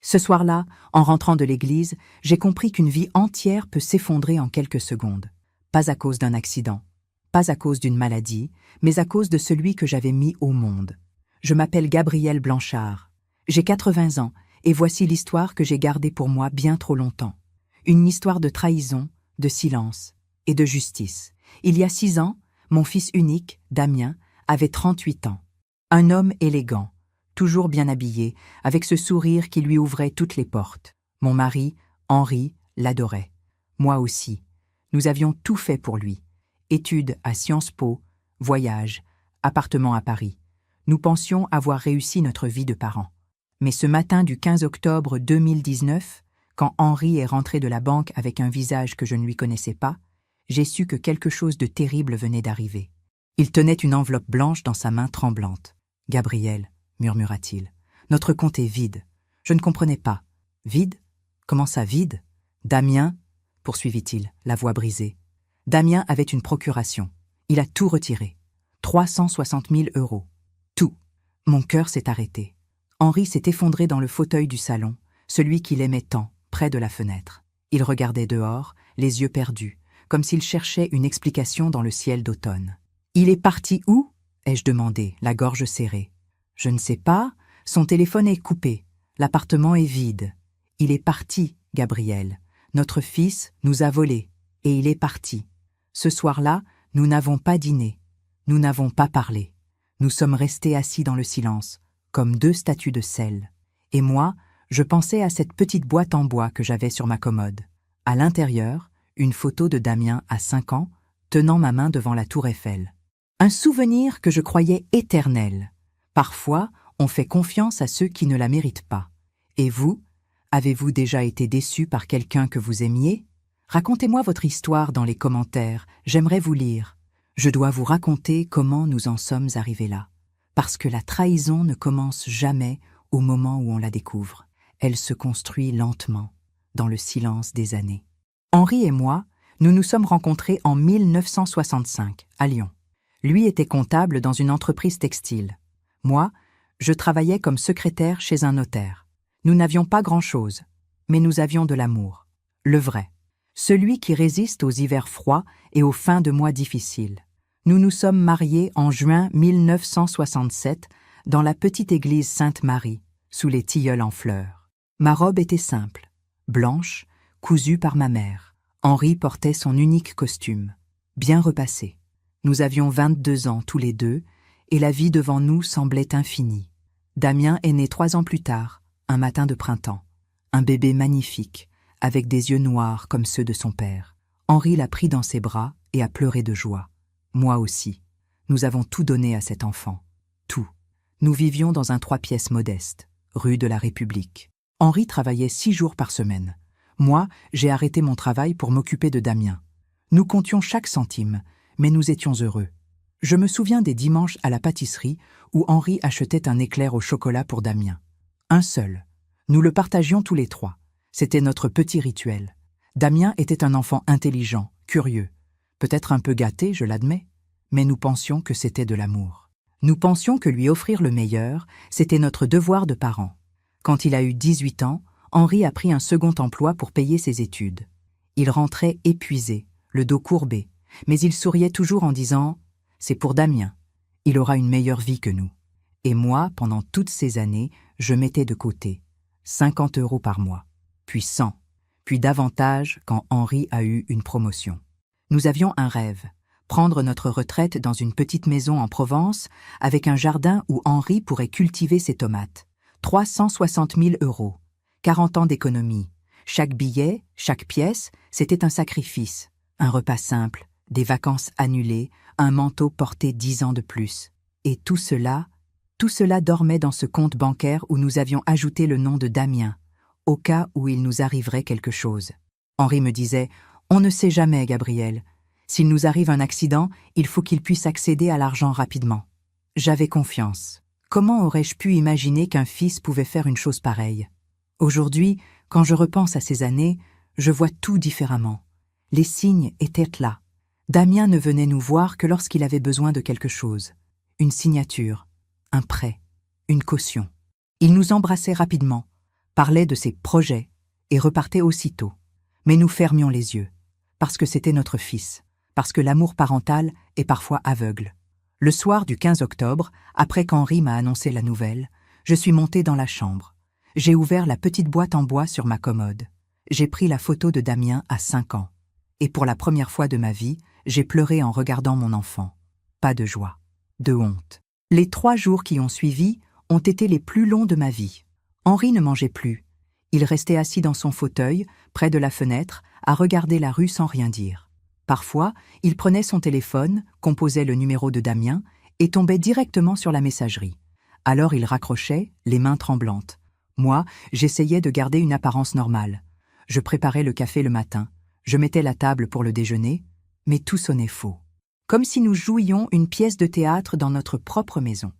Ce soir-là, en rentrant de l'église, j'ai compris qu'une vie entière peut s'effondrer en quelques secondes. Pas à cause d'un accident, pas à cause d'une maladie, mais à cause de celui que j'avais mis au monde. Je m'appelle Gabrielle Blanchard. J'ai 80 ans, et voici l'histoire que j'ai gardée pour moi bien trop longtemps. Une histoire de trahison, de silence et de justice. Il y a 6 ans, mon fils unique, Damien, avait 38 ans. Un homme élégant, toujours bien habillé, avec ce sourire qui lui ouvrait toutes les portes. Mon mari, Henri, l'adorait. Moi aussi. Nous avions tout fait pour lui. Études à Sciences Po, voyage, appartement à Paris. Nous pensions avoir réussi notre vie de parents. Mais ce matin du 15 octobre 2019, quand Henri est rentré de la banque avec un visage que je ne lui connaissais pas, j'ai su que quelque chose de terrible venait d'arriver. Il tenait une enveloppe blanche dans sa main tremblante. « Gabrielle, murmura-t-il, notre compte est vide. » Je ne comprenais pas. « Vide ? Comment ça, vide ? » « Damien, poursuivit-il, la voix brisée. Damien avait une procuration. Il a tout retiré. 360 000 €. Tout. Mon cœur s'est arrêté. Henri s'est effondré dans le fauteuil du salon, celui qu'il aimait tant, près de la fenêtre. Il regardait dehors, les yeux perdus, comme s'il cherchait une explication dans le ciel d'automne. « Il est parti où ?» ai-je demandé, la gorge serrée. « Je ne sais pas, son téléphone est coupé, l'appartement est vide. Il est parti, Gabrielle. Notre fils nous a volés, et il est parti. Ce soir-là, nous n'avons pas dîné, nous n'avons pas parlé. Nous sommes restés assis dans le silence, comme 2 statues de sel. Et moi, je pensais à cette petite boîte en bois que j'avais sur ma commode. À l'intérieur, une photo de Damien à 5 ans, tenant ma main devant la tour Eiffel. Un souvenir que je croyais éternel. Parfois, on fait confiance à ceux qui ne la méritent pas. Et vous, avez-vous déjà été déçu par quelqu'un que vous aimiez ? Racontez-moi votre histoire dans les commentaires, j'aimerais vous lire. Je dois vous raconter comment nous en sommes arrivés là. Parce que la trahison ne commence jamais au moment où on la découvre. Elle se construit lentement, dans le silence des années. Henri et moi, nous nous sommes rencontrés en 1965, à Lyon. Lui était comptable dans une entreprise textile. Moi, je travaillais comme secrétaire chez un notaire. Nous n'avions pas grand-chose, mais nous avions de l'amour. Le vrai. Celui qui résiste aux hivers froids et aux fins de mois difficiles. Nous nous sommes mariés en juin 1967 dans la petite église Sainte-Marie, sous les tilleuls en fleurs. Ma robe était simple, blanche, cousue par ma mère. Henri portait son unique costume, bien repassé. Nous avions 22 ans tous les deux, et la vie devant nous semblait infinie. Damien est né 3 ans plus tard, un matin de printemps. Un bébé magnifique, avec des yeux noirs comme ceux de son père. Henri l'a pris dans ses bras et a pleuré de joie. Moi aussi. Nous avons tout donné à cet enfant. Tout. Nous vivions dans un 3 pièces modeste, rue de la République. Henri travaillait 6 jours par semaine. Moi, j'ai arrêté mon travail pour m'occuper de Damien. Nous comptions chaque centime, mais nous étions heureux. Je me souviens des dimanches à la pâtisserie où Henri achetait un éclair au chocolat pour Damien. Un seul. Nous le partagions tous les 3. C'était notre petit rituel. Damien était un enfant intelligent, curieux. Peut-être un peu gâté, je l'admets, mais nous pensions que c'était de l'amour. Nous pensions que lui offrir le meilleur, c'était notre devoir de parents. Quand il a eu 18 ans, Henri a pris un second emploi pour payer ses études. Il rentrait épuisé, le dos courbé, mais il souriait toujours en disant « C'est pour Damien, il aura une meilleure vie que nous ». Et moi, pendant toutes ces années, je mettais de côté 50 € par mois, puis 100, puis davantage quand Henri a eu une promotion. Nous avions un rêve, prendre notre retraite dans une petite maison en Provence avec un jardin où Henri pourrait cultiver ses tomates. 360 000 €, 40 ans d'économie. Chaque billet, chaque pièce, c'était un sacrifice. Un repas simple, des vacances annulées, un manteau porté 10 ans de plus. Et tout cela dormait dans ce compte bancaire où nous avions ajouté le nom de Damien, au cas où il nous arriverait quelque chose. Henri me disait « On ne sait jamais, Gabrielle. S'il nous arrive un accident, il faut qu'il puisse accéder à l'argent rapidement. » J'avais confiance. Comment aurais-je pu imaginer qu'un fils pouvait faire une chose pareille ? Aujourd'hui, quand je repense à ces années, je vois tout différemment. Les signes étaient là. Damien ne venait nous voir que lorsqu'il avait besoin de quelque chose. Une signature, un prêt, une caution. Il nous embrassait rapidement, parlait de ses projets et repartait aussitôt. Mais nous fermions les yeux, parce que c'était notre fils, parce que l'amour parental est parfois aveugle. Le soir du 15 octobre, après qu'Henri m'a annoncé la nouvelle, je suis montée dans la chambre. J'ai ouvert la petite boîte en bois sur ma commode. J'ai pris la photo de Damien à 5 ans. Et pour la première fois de ma vie, j'ai pleuré en regardant mon enfant. Pas de joie, de honte. Les 3 jours qui ont suivi ont été les plus longs de ma vie. Henri ne mangeait plus. Il restait assis dans son fauteuil, près de la fenêtre, à regarder la rue sans rien dire. Parfois, il prenait son téléphone, composait le numéro de Damien et tombait directement sur la messagerie. Alors il raccrochait, les mains tremblantes. Moi, j'essayais de garder une apparence normale. Je préparais le café le matin, je mettais la table pour le déjeuner, mais tout sonnait faux. Comme si nous jouions une pièce de théâtre dans notre propre maison.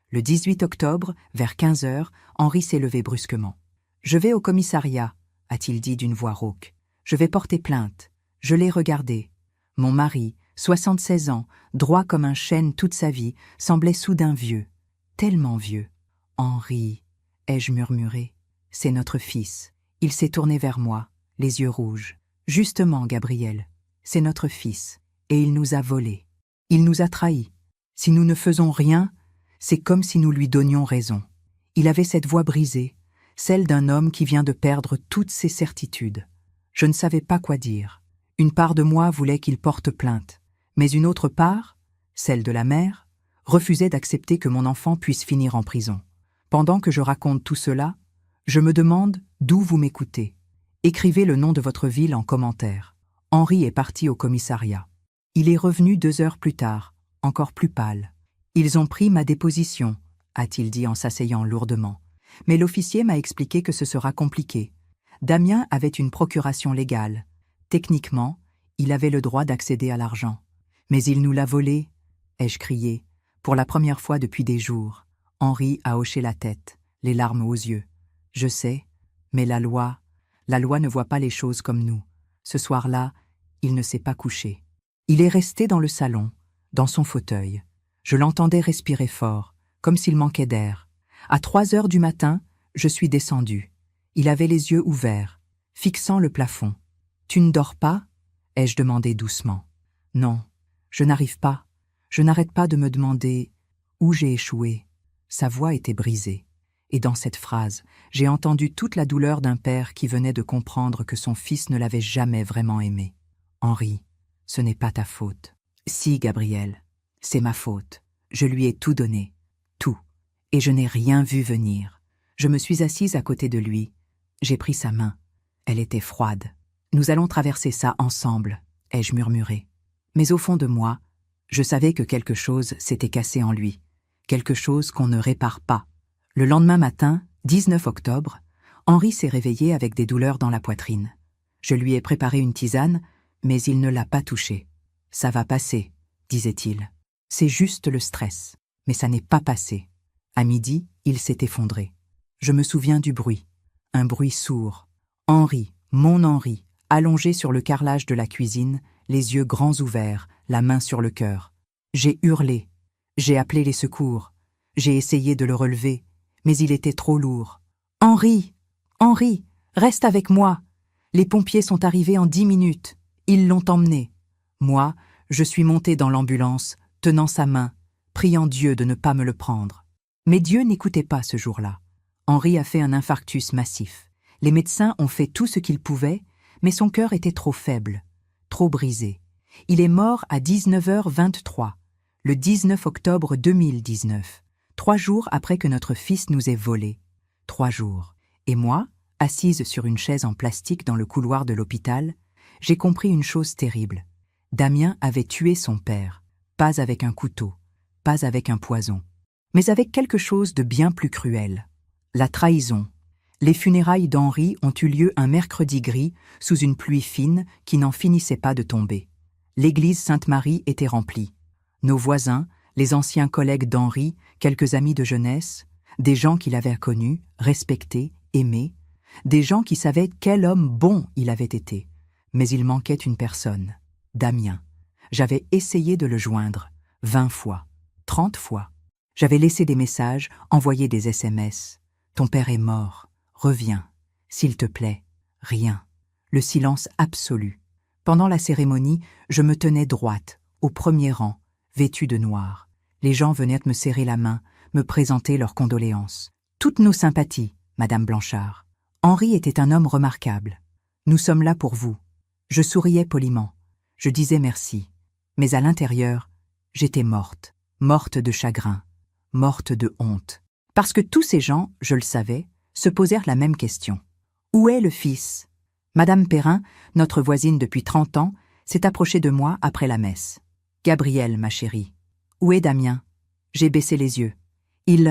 Le 18 octobre, vers 15 heures, Henri s'est levé brusquement. « Je vais au commissariat », a-t-il dit d'une voix rauque. « Je vais porter plainte. » Je l'ai regardé. Mon mari, 76 ans, droit comme un chêne toute sa vie, semblait soudain vieux, tellement vieux. « Henri », ai-je murmuré, « c'est notre fils. » Il s'est tourné vers moi, les yeux rouges. « Justement, Gabriel, c'est notre fils, et il nous a volés. Il nous a trahis. Si nous ne faisons rien, c'est comme si nous lui donnions raison. » Il avait cette voix brisée, celle d'un homme qui vient de perdre toutes ses certitudes. Je ne savais pas quoi dire. Une part de moi voulait qu'il porte plainte, mais une autre part, celle de la mère, refusait d'accepter que mon enfant puisse finir en prison. Pendant que je raconte tout cela, je me demande d'où vous m'écoutez. Écrivez le nom de votre ville en commentaire. Henri est parti au commissariat. Il est revenu 2 heures plus tard, encore plus pâle. « Ils ont pris ma déposition », a-t-il dit en s'asseyant lourdement. Mais l'officier m'a expliqué que ce sera compliqué. Damien avait une procuration légale. Techniquement, il avait le droit d'accéder à l'argent. Mais il nous l'a volé, ai-je crié, pour la première fois depuis des jours. Henri a hoché la tête, les larmes aux yeux. Je sais, mais la loi ne voit pas les choses comme nous. Ce soir-là, il ne s'est pas couché. Il est resté dans le salon, dans son fauteuil. Je l'entendais respirer fort, comme s'il manquait d'air. À 3 heures du matin, je suis descendue. Il avait les yeux ouverts, fixant le plafond. « Tu ne dors pas ?» ai-je demandé doucement. « Non, je n'arrive pas. Je n'arrête pas de me demander où j'ai échoué. » Sa voix était brisée. Et dans cette phrase, j'ai entendu toute la douleur d'un père qui venait de comprendre que son fils ne l'avait jamais vraiment aimé. « Henri, ce n'est pas ta faute. »« Si, Gabriel, c'est ma faute. Je lui ai tout donné. Tout. Et je n'ai rien vu venir. Je me suis assise à côté de lui. J'ai pris sa main. Elle était froide. « Nous allons traverser ça ensemble, » ai-je murmuré. Mais au fond de moi, je savais que quelque chose s'était cassé en lui. Quelque chose qu'on ne répare pas. Le lendemain matin, 19 octobre, Henri s'est réveillé avec des douleurs dans la poitrine. Je lui ai préparé une tisane, mais il ne l'a pas touchée. « Ça va passer », disait-il. « C'est juste le stress. » Mais ça n'est pas passé. À midi, il s'est effondré. Je me souviens du bruit. Un bruit sourd. Henri, mon Henri, allongé sur le carrelage de la cuisine, les yeux grands ouverts, la main sur le cœur. J'ai hurlé. J'ai appelé les secours. J'ai essayé de le relever, mais il était trop lourd. « Henri! Henri! Reste avec moi! Les pompiers sont arrivés en 10 minutes. Ils l'ont emmené. » Moi, je suis montée dans l'ambulance, tenant sa main, priant Dieu de ne pas me le prendre. Mais Dieu n'écoutait pas ce jour-là. Henri a fait un infarctus massif. Les médecins ont fait tout ce qu'ils pouvaient, mais son cœur était trop faible, trop brisé. Il est mort à 19h23, le 19 octobre 2019, 3 jours après que notre fils nous ait volés. 3 jours. Et moi, assise sur une chaise en plastique dans le couloir de l'hôpital, j'ai compris une chose terrible. Damien avait tué son père, pas avec un couteau, pas avec un poison, mais avec quelque chose de bien plus cruel. La trahison. Les funérailles d'Henri ont eu lieu un mercredi gris, sous une pluie fine qui n'en finissait pas de tomber. L'église Sainte-Marie était remplie. Nos voisins, les anciens collègues d'Henri, quelques amis de jeunesse, des gens qu'il avait connus, respectés, aimés, des gens qui savaient quel homme bon il avait été. Mais il manquait une personne, Damien. J'avais essayé de le joindre, 20 fois, 30 fois. J'avais laissé des messages, envoyé des SMS. « Ton père est mort, reviens. » S'il te plaît, rien. Le silence absolu. Pendant la cérémonie, je me tenais droite, au premier rang, vêtue de noir. Les gens venaient me serrer la main, me présenter leurs condoléances. Toutes nos sympathies, Madame Blanchard. Henri était un homme remarquable. Nous sommes là pour vous. Je souriais poliment. Je disais merci. Mais à l'intérieur, j'étais morte. Morte de chagrin. Morte de honte. Parce que tous ces gens, je le savais, se posèrent la même question. Où est le fils? Madame Perrin, notre voisine depuis 30 ans, s'est approchée de moi après la messe. Gabrielle, ma chérie. Où est Damien? J'ai baissé les yeux. Il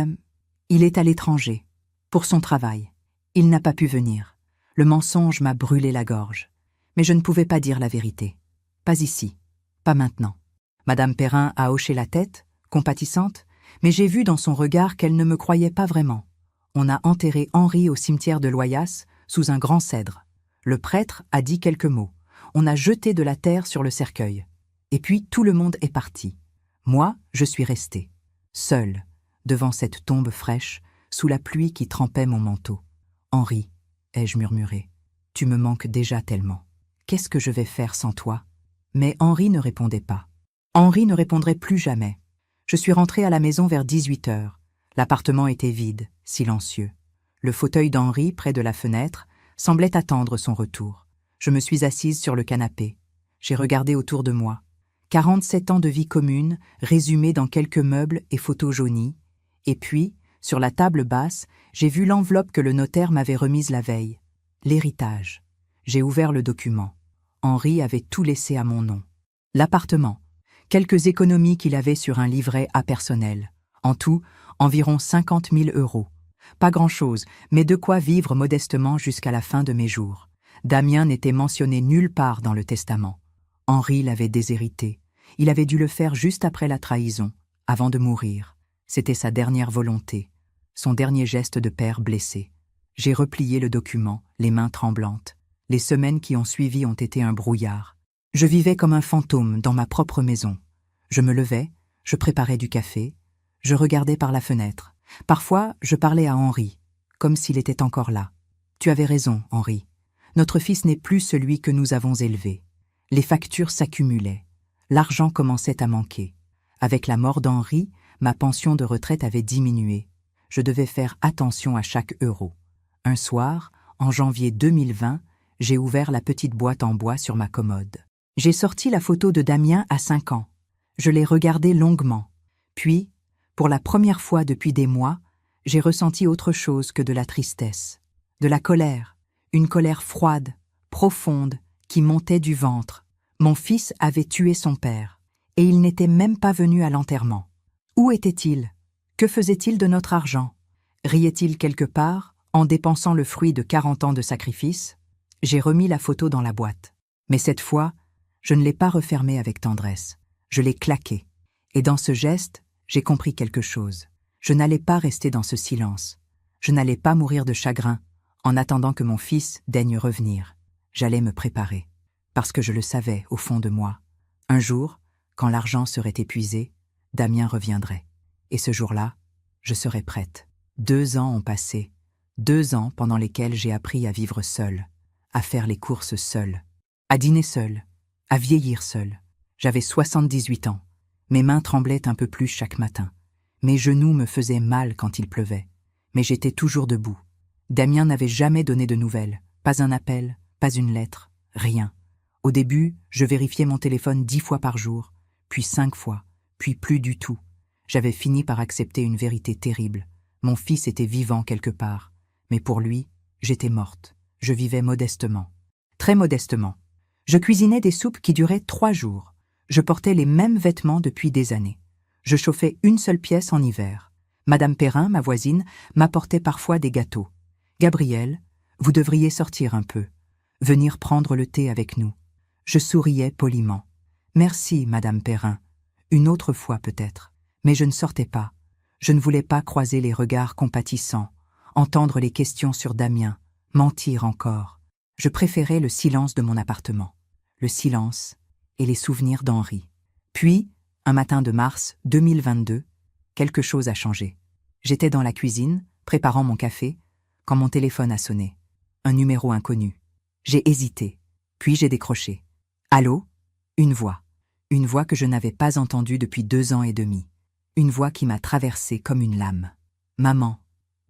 est à l'étranger. Pour son travail. Il n'a pas pu venir. Le mensonge m'a brûlé la gorge. Mais je ne pouvais pas dire la vérité. Pas ici. Pas maintenant. Madame Perrin a hoché la tête, compatissante, mais j'ai vu dans son regard qu'elle ne me croyait pas vraiment. On a enterré Henri au cimetière de Loyasse, sous un grand cèdre. Le prêtre a dit quelques mots. On a jeté de la terre sur le cercueil. Et puis tout le monde est parti. Moi, je suis restée, seule, devant cette tombe fraîche, sous la pluie qui trempait mon manteau. Henri, ai-je murmuré, tu me manques déjà tellement. Qu'est-ce que je vais faire sans toi? Mais Henri ne répondait pas. Henri ne répondrait plus jamais. Je suis rentrée à la maison vers 18 heures. L'appartement était vide, silencieux. Le fauteuil d'Henri, près de la fenêtre, semblait attendre son retour. Je me suis assise sur le canapé. J'ai regardé autour de moi. 47 ans de vie commune, résumés dans quelques meubles et photos jaunies. Et puis, sur la table basse, j'ai vu l'enveloppe que le notaire m'avait remise la veille. L'héritage. J'ai ouvert le document. Henri avait tout laissé à mon nom. L'appartement. Quelques économies qu'il avait sur un livret A personnel. En tout, environ 50 000 €. Pas grand-chose, mais de quoi vivre modestement jusqu'à la fin de mes jours. Damien n'était mentionné nulle part dans le testament. Henri l'avait déshérité. Il avait dû le faire juste après la trahison, avant de mourir. C'était sa dernière volonté, son dernier geste de père blessé. J'ai replié le document, les mains tremblantes. Les semaines qui ont suivi ont été un brouillard. Je vivais comme un fantôme dans ma propre maison. Je me levais, je préparais du café, je regardais par la fenêtre. Parfois, je parlais à Henri, comme s'il était encore là. Tu avais raison, Henri. Notre fils n'est plus celui que nous avons élevé. Les factures s'accumulaient. L'argent commençait à manquer. Avec la mort d'Henri, ma pension de retraite avait diminué. Je devais faire attention à chaque euro. Un soir, en janvier 2020, j'ai ouvert la petite boîte en bois sur ma commode. J'ai sorti la photo de Damien à 5 ans. Je l'ai regardée longuement. Puis, pour la première fois depuis des mois, j'ai ressenti autre chose que de la tristesse. De la colère. Une colère froide, profonde, qui montait du ventre. Mon fils avait tué son père, et il n'était même pas venu à l'enterrement. Où était-il? Que faisait-il de notre argent? Riait-il quelque part, en dépensant le fruit de 40 ans de sacrifice? J'ai remis la photo dans la boîte. Mais cette fois, je ne l'ai pas refermée avec tendresse. Je l'ai claquée. Et dans ce geste, j'ai compris quelque chose. Je n'allais pas rester dans ce silence. Je n'allais pas mourir de chagrin, en attendant que mon fils daigne revenir. J'allais me préparer. Parce que je le savais, au fond de moi. Un jour, quand l'argent serait épuisé, Damien reviendrait. Et ce jour-là, je serais prête. 2 ans ont passé. 2 ans pendant lesquels j'ai appris à vivre seule, à faire les courses seule, à dîner seule, à vieillir seule. J'avais 78 ans. Mes mains tremblaient un peu plus chaque matin. Mes genoux me faisaient mal quand il pleuvait. Mais j'étais toujours debout. Damien n'avait jamais donné de nouvelles. Pas un appel, pas une lettre, rien. Au début, je vérifiais mon téléphone 10 fois par jour, puis 5 fois, puis plus du tout. J'avais fini par accepter une vérité terrible. Mon fils était vivant quelque part. Mais pour lui, j'étais morte. Je vivais modestement. Très modestement. Je cuisinais des soupes qui duraient 3 jours. Je portais les mêmes vêtements depuis des années. Je chauffais une seule pièce en hiver. Madame Perrin, ma voisine, m'apportait parfois des gâteaux. « Gabrielle, vous devriez sortir un peu. Venir prendre le thé avec nous. » Je souriais poliment. « Merci, Madame Perrin. Une autre fois peut-être. » Mais je ne sortais pas. Je ne voulais pas croiser les regards compatissants, entendre les questions sur Damien, mentir encore. Je préférais le silence de mon appartement. Le silence et les souvenirs d'Henri. Puis, un matin de mars 2022, quelque chose a changé. J'étais dans la cuisine, préparant mon café, quand mon téléphone a sonné. Un numéro inconnu. J'ai hésité, puis j'ai décroché. Allô? Une voix. Une voix que je n'avais pas entendue depuis 2 ans et demi. Une voix qui m'a traversée comme une lame. Maman.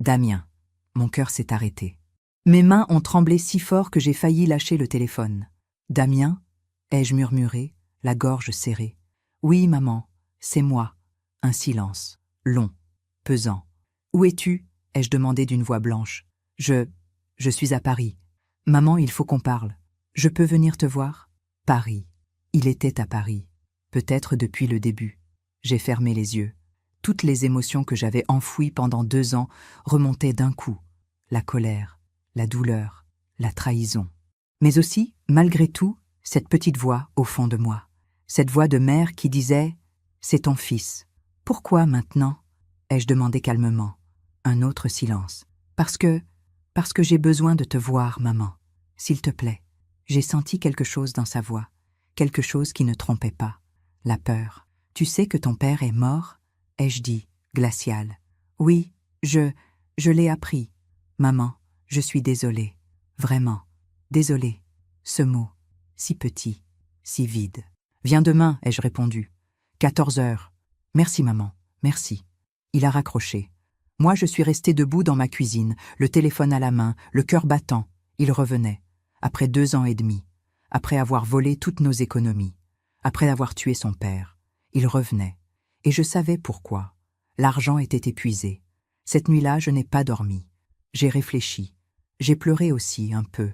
Damien. Mon cœur s'est arrêté. Mes mains ont tremblé si fort que j'ai failli lâcher le téléphone. Damien? Ai-je murmuré, la gorge serrée. Oui, maman, c'est moi. Un silence, long, pesant. Où es-tu? Ai-je demandé d'une voix blanche. Je suis à Paris. Maman, il faut qu'on parle. Je peux venir te voir? Paris. Il était à Paris. Peut-être depuis le début. J'ai fermé les yeux. Toutes les émotions que j'avais enfouies pendant 2 ans remontaient d'un coup. La colère, la douleur, la trahison. Mais aussi, malgré tout, cette petite voix au fond de moi. Cette voix de mère qui disait « C'est ton fils. Pourquoi maintenant ?» ai-je demandé calmement. Un autre silence. Parce que j'ai besoin de te voir, maman. S'il te plaît. J'ai senti quelque chose dans sa voix. Quelque chose qui ne trompait pas. La peur. Tu sais que ton père est mort? Ai-je dit, glacial. Oui, je l'ai appris. Maman, je suis désolée. Vraiment. Désolée. Ce mot, si petit, si vide. Viens demain, ai-je répondu. 14 heures. Merci, maman, merci. Il a raccroché. Moi, je suis restée debout dans ma cuisine, le téléphone à la main, le cœur battant. Il revenait. Après 2 ans et demi. Après avoir volé toutes nos économies. Après avoir tué son père. Il revenait. Et je savais pourquoi. L'argent était épuisé. Cette nuit-là, je n'ai pas dormi. J'ai réfléchi. J'ai pleuré aussi, un peu.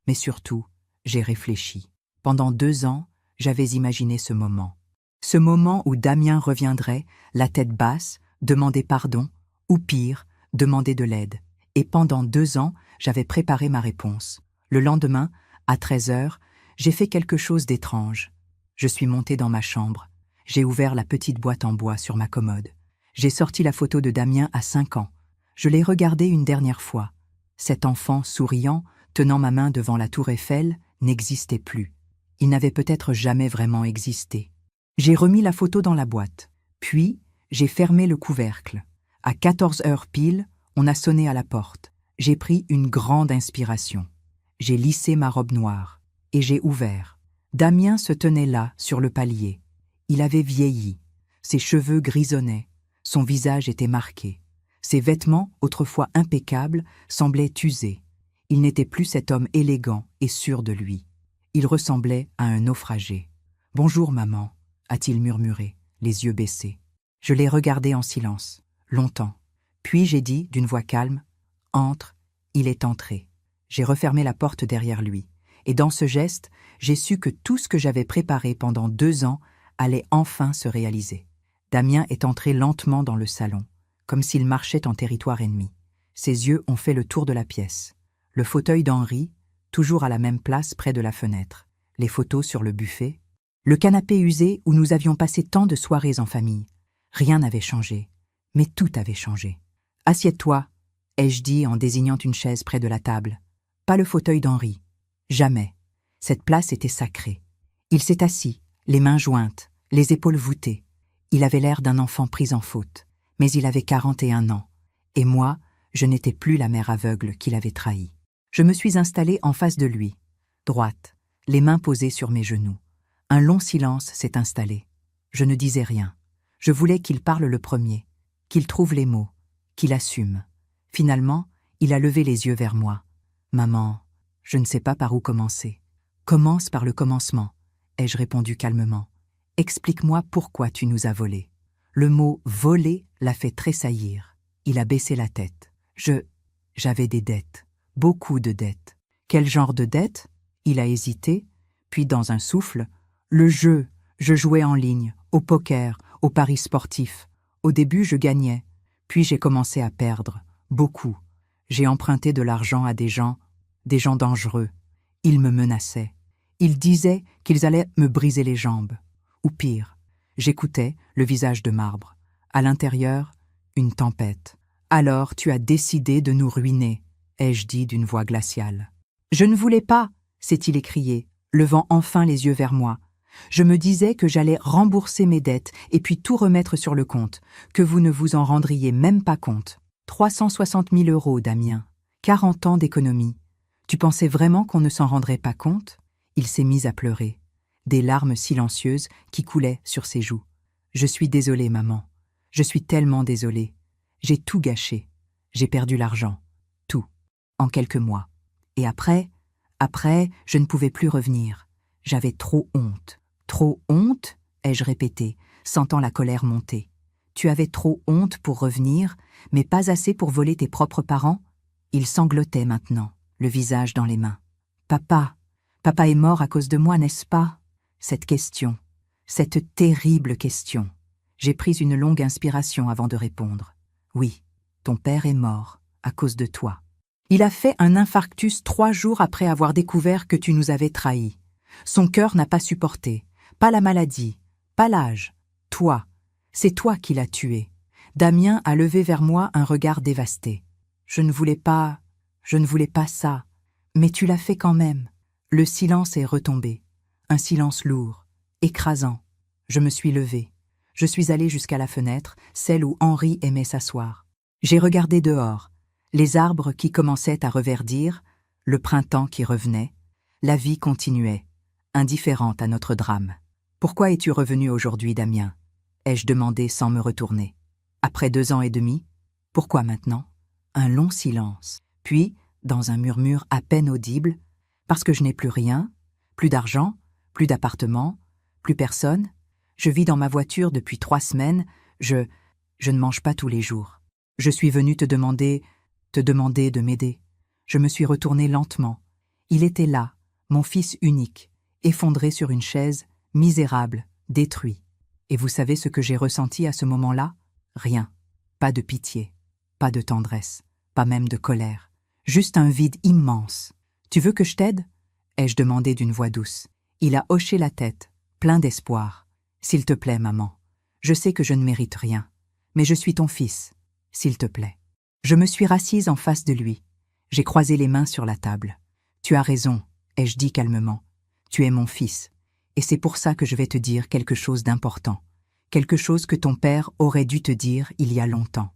Mais surtout, j'ai réfléchi. Pendant 2 ans, j'avais imaginé ce moment. Ce moment où Damien reviendrait, la tête basse, demander pardon, ou pire, demander de l'aide. Et pendant 2 ans, j'avais préparé ma réponse. Le lendemain, à 13 heures, j'ai fait quelque chose d'étrange. Je suis montée dans ma chambre. J'ai ouvert la petite boîte en bois sur ma commode. J'ai sorti la photo de Damien à 5 ans. Je l'ai regardé une dernière fois. Cet enfant souriant, tenant ma main devant la tour Eiffel, n'existait plus. Il n'avait peut-être jamais vraiment existé. J'ai remis la photo dans la boîte. Puis, j'ai fermé le couvercle. À 14 heures pile, on a sonné à la porte. J'ai pris une grande inspiration. J'ai lissé ma robe noire. Et j'ai ouvert. Damien se tenait là, sur le palier. Il avait vieilli. Ses cheveux grisonnaient. Son visage était marqué. Ses vêtements, autrefois impeccables, semblaient usés. Il n'était plus cet homme élégant et sûr de lui. Il ressemblait à un naufragé. « Bonjour, maman », a-t-il murmuré, les yeux baissés. Je l'ai regardé en silence, longtemps. Puis j'ai dit, d'une voix calme, « Entre ». Il est entré. J'ai refermé la porte derrière lui. Et dans ce geste, j'ai su que tout ce que j'avais préparé pendant 2 ans allait enfin se réaliser. Damien est entré lentement dans le salon, comme s'il marchait en territoire ennemi. Ses yeux ont fait le tour de la pièce. Le fauteuil d'Henri, toujours à la même place près de la fenêtre. Les photos sur le buffet. Le canapé usé où nous avions passé tant de soirées en famille. Rien n'avait changé, mais tout avait changé. « Assieds-toi », ai-je dit en désignant une chaise près de la table. Pas le fauteuil d'Henri. Jamais. Cette place était sacrée. Il s'est assis, les mains jointes, les épaules voûtées. Il avait l'air d'un enfant pris en faute, mais il avait 41 ans. Et moi, je n'étais plus la mère aveugle qu'il avait trahie. Je me suis installée en face de lui, droite, les mains posées sur mes genoux. Un long silence s'est installé. Je ne disais rien. Je voulais qu'il parle le premier, qu'il trouve les mots, qu'il assume. Finalement, il a levé les yeux vers moi. « Maman, je ne sais pas par où commencer. »« Commence par le commencement, » ai-je répondu calmement. « Explique-moi pourquoi tu nous as volés. » Le mot « voler » l'a fait tressaillir. Il a baissé la tête. J'avais des dettes. Beaucoup de dettes. Quel genre de dettes? Il a hésité, puis dans un souffle, le jeu, je jouais en ligne, au poker, aux paris sportifs. Au début, je gagnais, puis j'ai commencé à perdre, beaucoup. J'ai emprunté de l'argent à des gens dangereux. Ils me menaçaient. Ils disaient qu'ils allaient me briser les jambes. Ou pire, j'écoutais, le visage de marbre. À l'intérieur, une tempête. Alors tu as décidé de nous ruiner, ai-je dit d'une voix glaciale. Je ne voulais pas, s'est-il écrié, levant enfin les yeux vers moi. Je me disais que j'allais rembourser mes dettes et puis tout remettre sur le compte, que vous ne vous en rendriez même pas compte. 360 000 €, Damien. 40 ans d'économie. Tu pensais vraiment qu'on ne s'en rendrait pas compte? Il s'est mis à pleurer, des larmes silencieuses qui coulaient sur ses joues. Je suis désolée, maman. Je suis tellement désolée. J'ai tout gâché. J'ai perdu l'argent. Tout. En quelques mois. Et après, je ne pouvais plus revenir. J'avais trop honte. Trop honte, ai-je répété, sentant la colère monter. Tu avais trop honte pour revenir, mais pas assez pour voler tes propres parents? Il sanglotait maintenant, le visage dans les mains. Papa est mort à cause de moi, n'est-ce pas? Cette question, cette terrible question. J'ai pris une longue inspiration avant de répondre. Oui, ton père est mort, à cause de toi. Il a fait un infarctus 3 jours après avoir découvert que tu nous avais trahis. Son cœur n'a pas supporté, pas la maladie, pas l'âge, toi. C'est toi qui l'as tué. Damien a levé vers moi un regard dévasté. Je ne voulais pas ça, mais tu l'as fait quand même. Le silence est retombé, un silence lourd, écrasant. Je me suis levée. Je suis allée jusqu'à la fenêtre, celle où Henri aimait s'asseoir. J'ai regardé dehors, les arbres qui commençaient à reverdir, le printemps qui revenait. La vie continuait, indifférente à notre drame. Pourquoi es-tu revenu aujourd'hui, Damien? Ai-je demandé sans me retourner. Après 2 ans et demi? Pourquoi maintenant? Un long silence. Puis, dans un murmure à peine audible, parce que je n'ai plus rien, plus d'argent, plus d'appartement, plus personne. Je vis dans ma voiture depuis 3 semaines, je ne mange pas tous les jours. Je suis venu te demander de m'aider. Je me suis retourné lentement. Il était là, mon fils unique, effondré sur une chaise, misérable, détruit. Et vous savez ce que j'ai ressenti à ce moment-là? Rien. Pas de pitié, pas de tendresse, pas même de colère. Juste un vide immense. Tu veux que je t'aide? Ai-je demandé d'une voix douce. Il a hoché la tête, plein d'espoir. S'il te plaît, maman. Je sais que je ne mérite rien, mais je suis ton fils. S'il te plaît. Je me suis rassise en face de lui. J'ai croisé les mains sur la table. Tu as raison, ai-je dit calmement. Tu es mon fils. Et c'est pour ça que je vais te dire quelque chose d'important. Quelque chose que ton père aurait dû te dire il y a longtemps.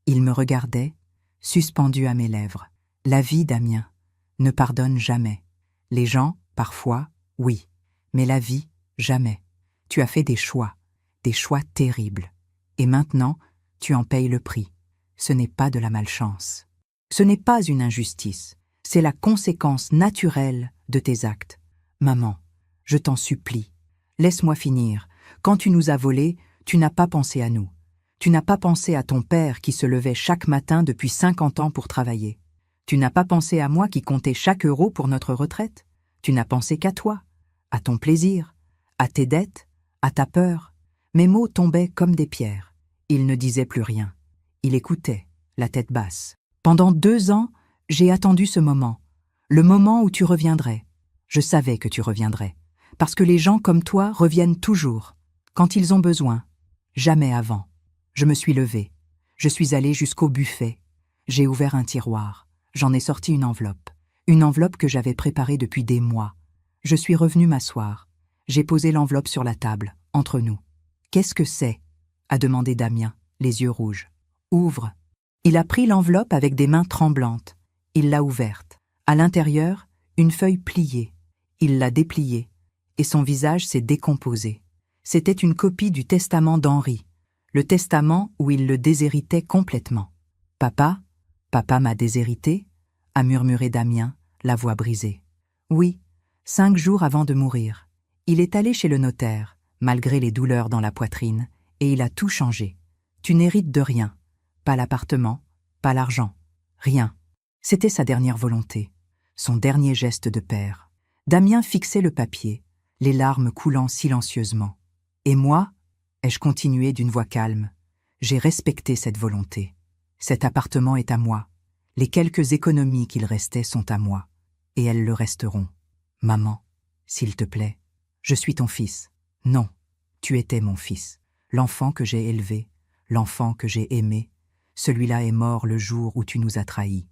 Il me regardait, suspendu à mes lèvres. La vie, Damien, ne pardonne jamais. Les gens, parfois, oui. Mais la vie, jamais. Tu as fait des choix terribles. Et maintenant, tu en payes le prix. Ce n'est pas de la malchance. Ce n'est pas une injustice. C'est la conséquence naturelle de tes actes. Maman, je t'en supplie, laisse-moi finir. Quand tu nous as volés, tu n'as pas pensé à nous. Tu n'as pas pensé à ton père qui se levait chaque matin depuis 50 ans pour travailler. Tu n'as pas pensé à moi qui comptais chaque euro pour notre retraite. Tu n'as pensé qu'à toi, à ton plaisir, à tes dettes, à ta peur. Mes mots tombaient comme des pierres. Il ne disait plus rien. Il écoutait, la tête basse. Pendant 2 ans, j'ai attendu ce moment. Le moment où tu reviendrais. Je savais que tu reviendrais. Parce que les gens comme toi reviennent toujours, quand ils ont besoin, jamais avant. Je me suis levée. Je suis allée jusqu'au buffet. J'ai ouvert un tiroir. J'en ai sorti une enveloppe que j'avais préparée depuis des mois. Je suis revenue m'asseoir. J'ai posé l'enveloppe sur la table, entre nous. « Qu'est-ce que c'est » a demandé Damien, les yeux rouges. « Ouvre » Il a pris l'enveloppe avec des mains tremblantes. Il l'a ouverte. À l'intérieur, une feuille pliée. Il l'a dépliée, et son visage s'est décomposé. C'était une copie du testament d'Henri, le testament où il le déshéritait complètement. « Papa m'a déshérité » a murmuré Damien, la voix brisée. « Oui, 5 jours avant de mourir. Il est allé chez le notaire, malgré les douleurs dans la poitrine, et il a tout changé. Tu n'hérites de rien. Pas l'appartement, pas l'argent, rien. C'était sa dernière volonté, son dernier geste de père. » Damien fixait le papier, les larmes coulant silencieusement. « Et moi » ai-je continué d'une voix calme. « J'ai respecté cette volonté. Cet appartement est à moi. Les quelques économies qu'il restait sont à moi. Et elles le resteront. Maman, s'il te plaît, je suis ton fils. Non, tu étais mon fils. L'enfant que j'ai élevé, l'enfant que j'ai aimé. Celui-là est mort le jour où tu nous as trahis.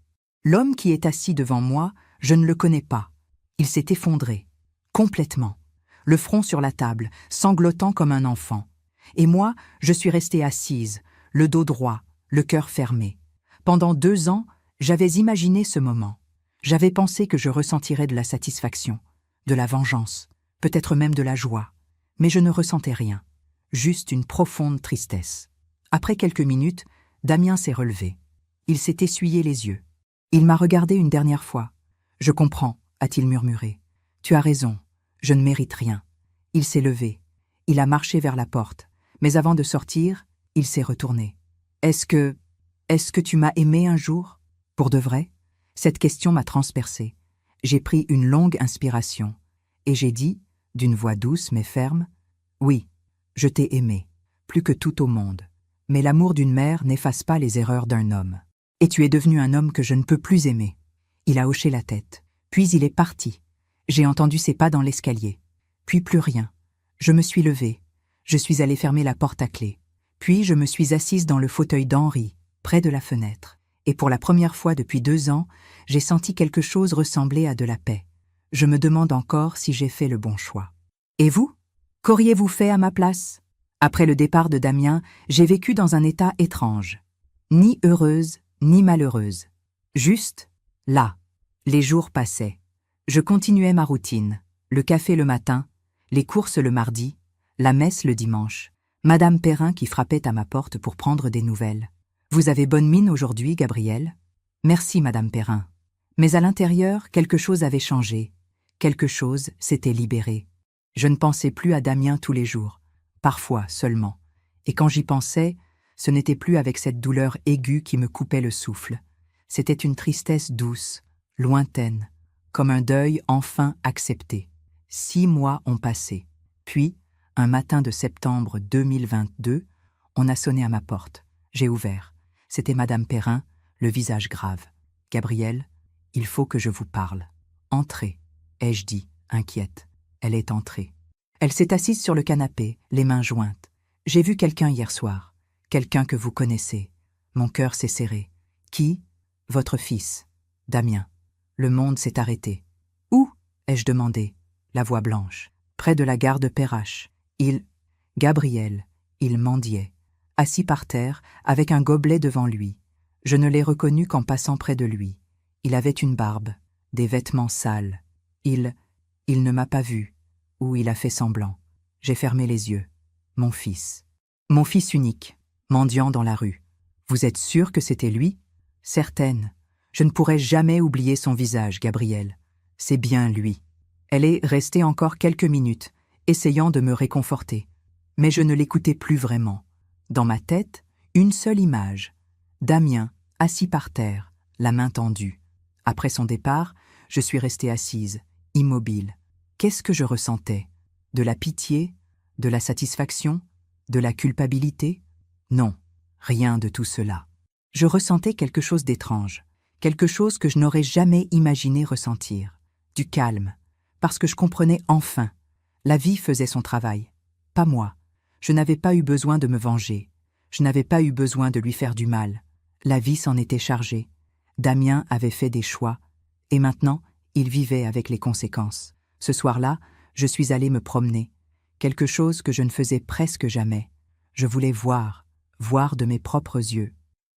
L'homme qui est assis devant moi, je ne le connais pas. Il s'est effondré, complètement, le front sur la table, sanglotant comme un enfant. Et moi, je suis restée assise, le dos droit, le cœur fermé. Pendant 2 ans, j'avais imaginé ce moment. J'avais pensé que je ressentirais de la satisfaction, de la vengeance, peut-être même de la joie, mais je ne ressentais rien, juste une profonde tristesse. Après quelques minutes, Damien s'est relevé. Il s'est essuyé les yeux. Il m'a regardé une dernière fois. « Je comprends », a-t-il murmuré. « Tu as raison, je ne mérite rien. » Il s'est levé. Il a marché vers la porte, mais avant de sortir, il s'est retourné. « Est-ce que tu m'as aimé un jour? Pour de vrai ?» Cette question m'a transpercé. J'ai pris une longue inspiration, et j'ai dit, d'une voix douce mais ferme, « Oui, je t'ai aimé, plus que tout au monde. Mais l'amour d'une mère n'efface pas les erreurs d'un homme. Et tu es devenu un homme que je ne peux plus aimer. » Il a hoché la tête. Puis il est parti. J'ai entendu ses pas dans l'escalier. Puis plus rien. Je me suis levée. Je suis allée fermer la porte à clé. Puis je me suis assise dans le fauteuil d'Henri, près de la fenêtre. Et pour la première fois depuis 2 ans, j'ai senti quelque chose ressembler à de la paix. Je me demande encore si j'ai fait le bon choix. Et vous? Qu'auriez-vous fait à ma place? Après le départ de Damien, j'ai vécu dans un état étrange. Ni heureuse, ni malheureuse. Juste, là. Les jours passaient. Je continuais ma routine. Le café le matin, les courses le mardi, la messe le dimanche. Madame Perrin qui frappait à ma porte pour prendre des nouvelles. « Vous avez bonne mine aujourd'hui, Gabriel ?»« Merci, Madame Perrin. » Mais à l'intérieur, quelque chose avait changé. Quelque chose s'était libéré. Je ne pensais plus à Damien tous les jours, parfois seulement. Et quand j'y pensais, ce n'était plus avec cette douleur aiguë qui me coupait le souffle. C'était une tristesse douce, lointaine, comme un deuil enfin accepté. 6 mois ont passé. Puis, un matin de septembre 2022, on a sonné à ma porte. J'ai ouvert. C'était Madame Perrin, le visage grave. « Gabriel, il faut que je vous parle. »« Entrez », ai-je dit, inquiète. Elle est entrée. Elle s'est assise sur le canapé, les mains jointes. « J'ai vu quelqu'un hier soir. Quelqu'un que vous connaissez. » Mon cœur s'est serré. « Qui ? » ?»« Votre fils, Damien. » Le monde s'est arrêté. « Où ?» ai-je demandé, la voix blanche. « Près de la gare de Perrache. Il... » Gabriel, il mendiait, assis par terre, avec un gobelet devant lui. Je ne l'ai reconnu qu'en passant près de lui. Il avait une barbe, des vêtements sales. Il ne m'a pas vu, ou il a fait semblant. J'ai fermé les yeux. Mon fils unique, mendiant dans la rue. Vous êtes sûre que c'était lui? Certaine. Je ne pourrai jamais oublier son visage, Gabriel. C'est bien lui. Elle est restée encore quelques minutes, essayant de me réconforter. Mais je ne l'écoutais plus vraiment. Dans ma tête, une seule image. Damien, assis par terre, la main tendue. Après son départ, je suis restée assise, immobile. Qu'est-ce que je ressentais? De la pitié? De la satisfaction? De la culpabilité? Non, rien de tout cela. Je ressentais quelque chose d'étrange, quelque chose que je n'aurais jamais imaginé ressentir. Du calme, parce que je comprenais enfin. La vie faisait son travail, pas moi. Je n'avais pas eu besoin de me venger. Je n'avais pas eu besoin de lui faire du mal. La vie s'en était chargée. Damien avait fait des choix. Et maintenant, il vivait avec les conséquences. Ce soir-là, je suis allée me promener. Quelque chose que je ne faisais presque jamais. Je voulais voir de mes propres yeux.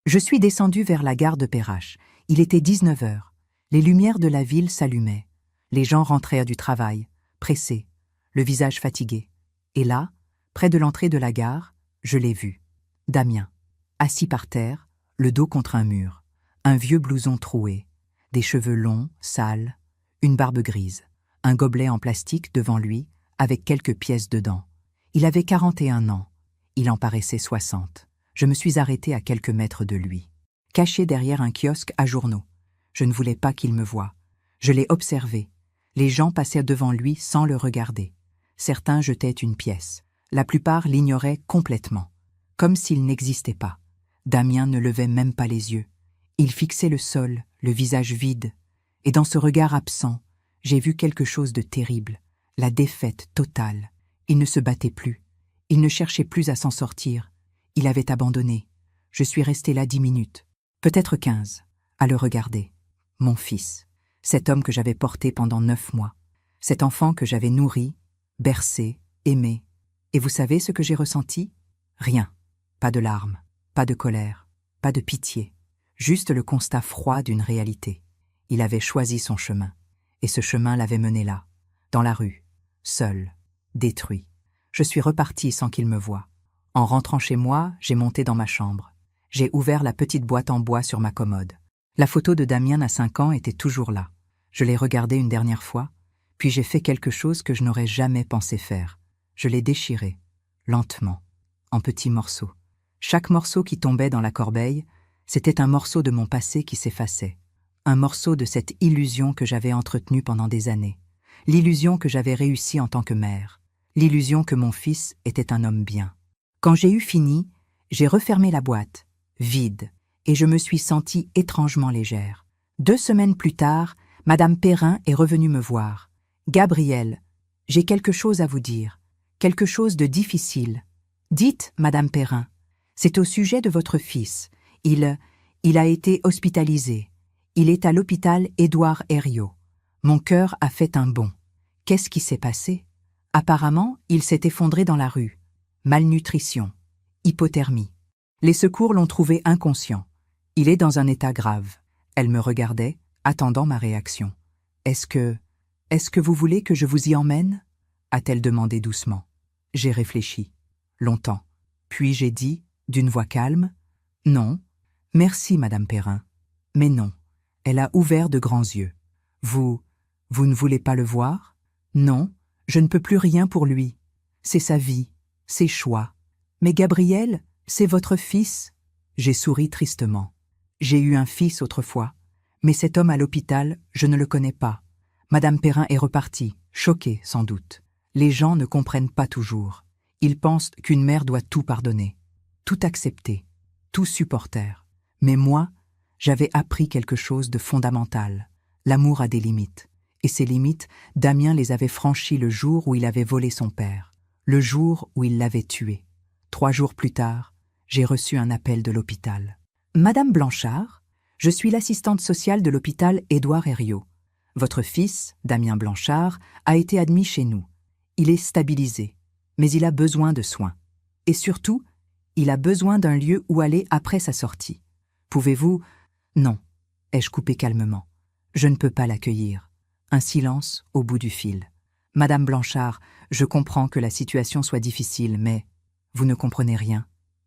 Je suis descendue vers la gare de Perrache. Il était 19 heures. Les lumières de la ville s'allumaient. Les gens rentrèrent du travail, pressés, le visage fatigué. Et là, près de l'entrée de la gare, je l'ai vu. Damien, assis par terre, le dos contre un mur, un vieux blouson troué, des cheveux longs, sales, une barbe grise, un gobelet en plastique devant lui, avec quelques pièces dedans. Il avait 41 ans. Il en paraissait 60. Je me suis arrêtée à quelques mètres de lui, caché derrière un kiosque à journaux. Je ne voulais pas qu'il me voie. Je l'ai observé. Les gens passaient devant lui sans le regarder. Certains jetaient une pièce. La plupart l'ignoraient complètement, comme s'il n'existait pas. Damien ne levait même pas les yeux. Il fixait le sol, le visage vide. Et dans ce regard absent, j'ai vu quelque chose de terrible, la défaite totale. Il ne se battait plus. Il ne cherchait plus à s'en sortir. Il avait abandonné. Je suis restée là 10 minutes, peut-être 15, à le regarder. Mon fils, cet homme que j'avais porté pendant 9 mois, cet enfant que j'avais nourri, bercé, aimé. Et vous savez ce que j'ai ressenti? Rien. Pas de larmes, pas de colère, pas de pitié. Juste le constat froid d'une réalité. Il avait choisi son chemin. Et ce chemin l'avait mené là, dans la rue, seul, détruit. Je suis reparti sans qu'il me voie. En rentrant chez moi, j'ai monté dans ma chambre. J'ai ouvert la petite boîte en bois sur ma commode. La photo de Damien à 5 ans était toujours là. Je l'ai regardée une dernière fois, puis j'ai fait quelque chose que je n'aurais jamais pensé faire. Je l'ai déchiré, lentement, en petits morceaux. Chaque morceau qui tombait dans la corbeille, c'était un morceau de mon passé qui s'effaçait. Un morceau de cette illusion que j'avais entretenue pendant des années. L'illusion que j'avais réussi en tant que mère. L'illusion que mon fils était un homme bien. Quand j'ai eu fini, j'ai refermé la boîte, vide, et je me suis sentie étrangement légère. 2 semaines plus tard, Madame Perrin est revenue me voir. « Gabrielle, j'ai quelque chose à vous dire, quelque chose de difficile. »« Dites, Madame Perrin, c'est au sujet de votre fils. Il a été hospitalisé. Il est à l'hôpital Édouard Herriot. Mon cœur a fait un bond. Qu'est-ce qui s'est passé? Apparemment, il s'est effondré dans la rue. Malnutrition, hypothermie. Les secours l'ont trouvé inconscient. Il est dans un état grave. » Elle me regardait, attendant ma réaction. « Est-ce que vous voulez que je vous y emmène ?» a-t-elle demandé doucement. J'ai réfléchi, longtemps. Puis j'ai dit, d'une voix calme, « Non, merci, Madame Perrin. » Mais non, elle a ouvert de grands yeux. « Vous ne voulez pas le voir? » « Non, je ne peux plus rien pour lui. C'est sa vie, ses choix. »« Mais Gabriel, c'est votre fils ?» J'ai souri tristement. J'ai eu un fils autrefois, mais cet homme à l'hôpital, je ne le connais pas. Madame Perrin est repartie, choquée sans doute. Les gens ne comprennent pas toujours. Ils pensent qu'une mère doit tout pardonner, tout accepter, tout supporter. Mais moi, j'avais appris quelque chose de fondamental. L'amour a des limites. Et ces limites, Damien les avait franchies le jour où il avait volé son père, le jour où il l'avait tué. 3 jours plus tard, j'ai reçu un appel de l'hôpital. « Madame Blanchard, je suis l'assistante sociale de l'hôpital Édouard Herriot. Votre fils, Damien Blanchard, a été admis chez nous. Il est stabilisé, mais il a besoin de soins. Et surtout, il a besoin d'un lieu où aller après sa sortie. Pouvez-vous… » « Non, ai-je coupé calmement. Je ne peux pas l'accueillir. » Un silence au bout du fil. « Madame Blanchard, je comprends que la situation soit difficile, mais… » « Vous ne comprenez rien,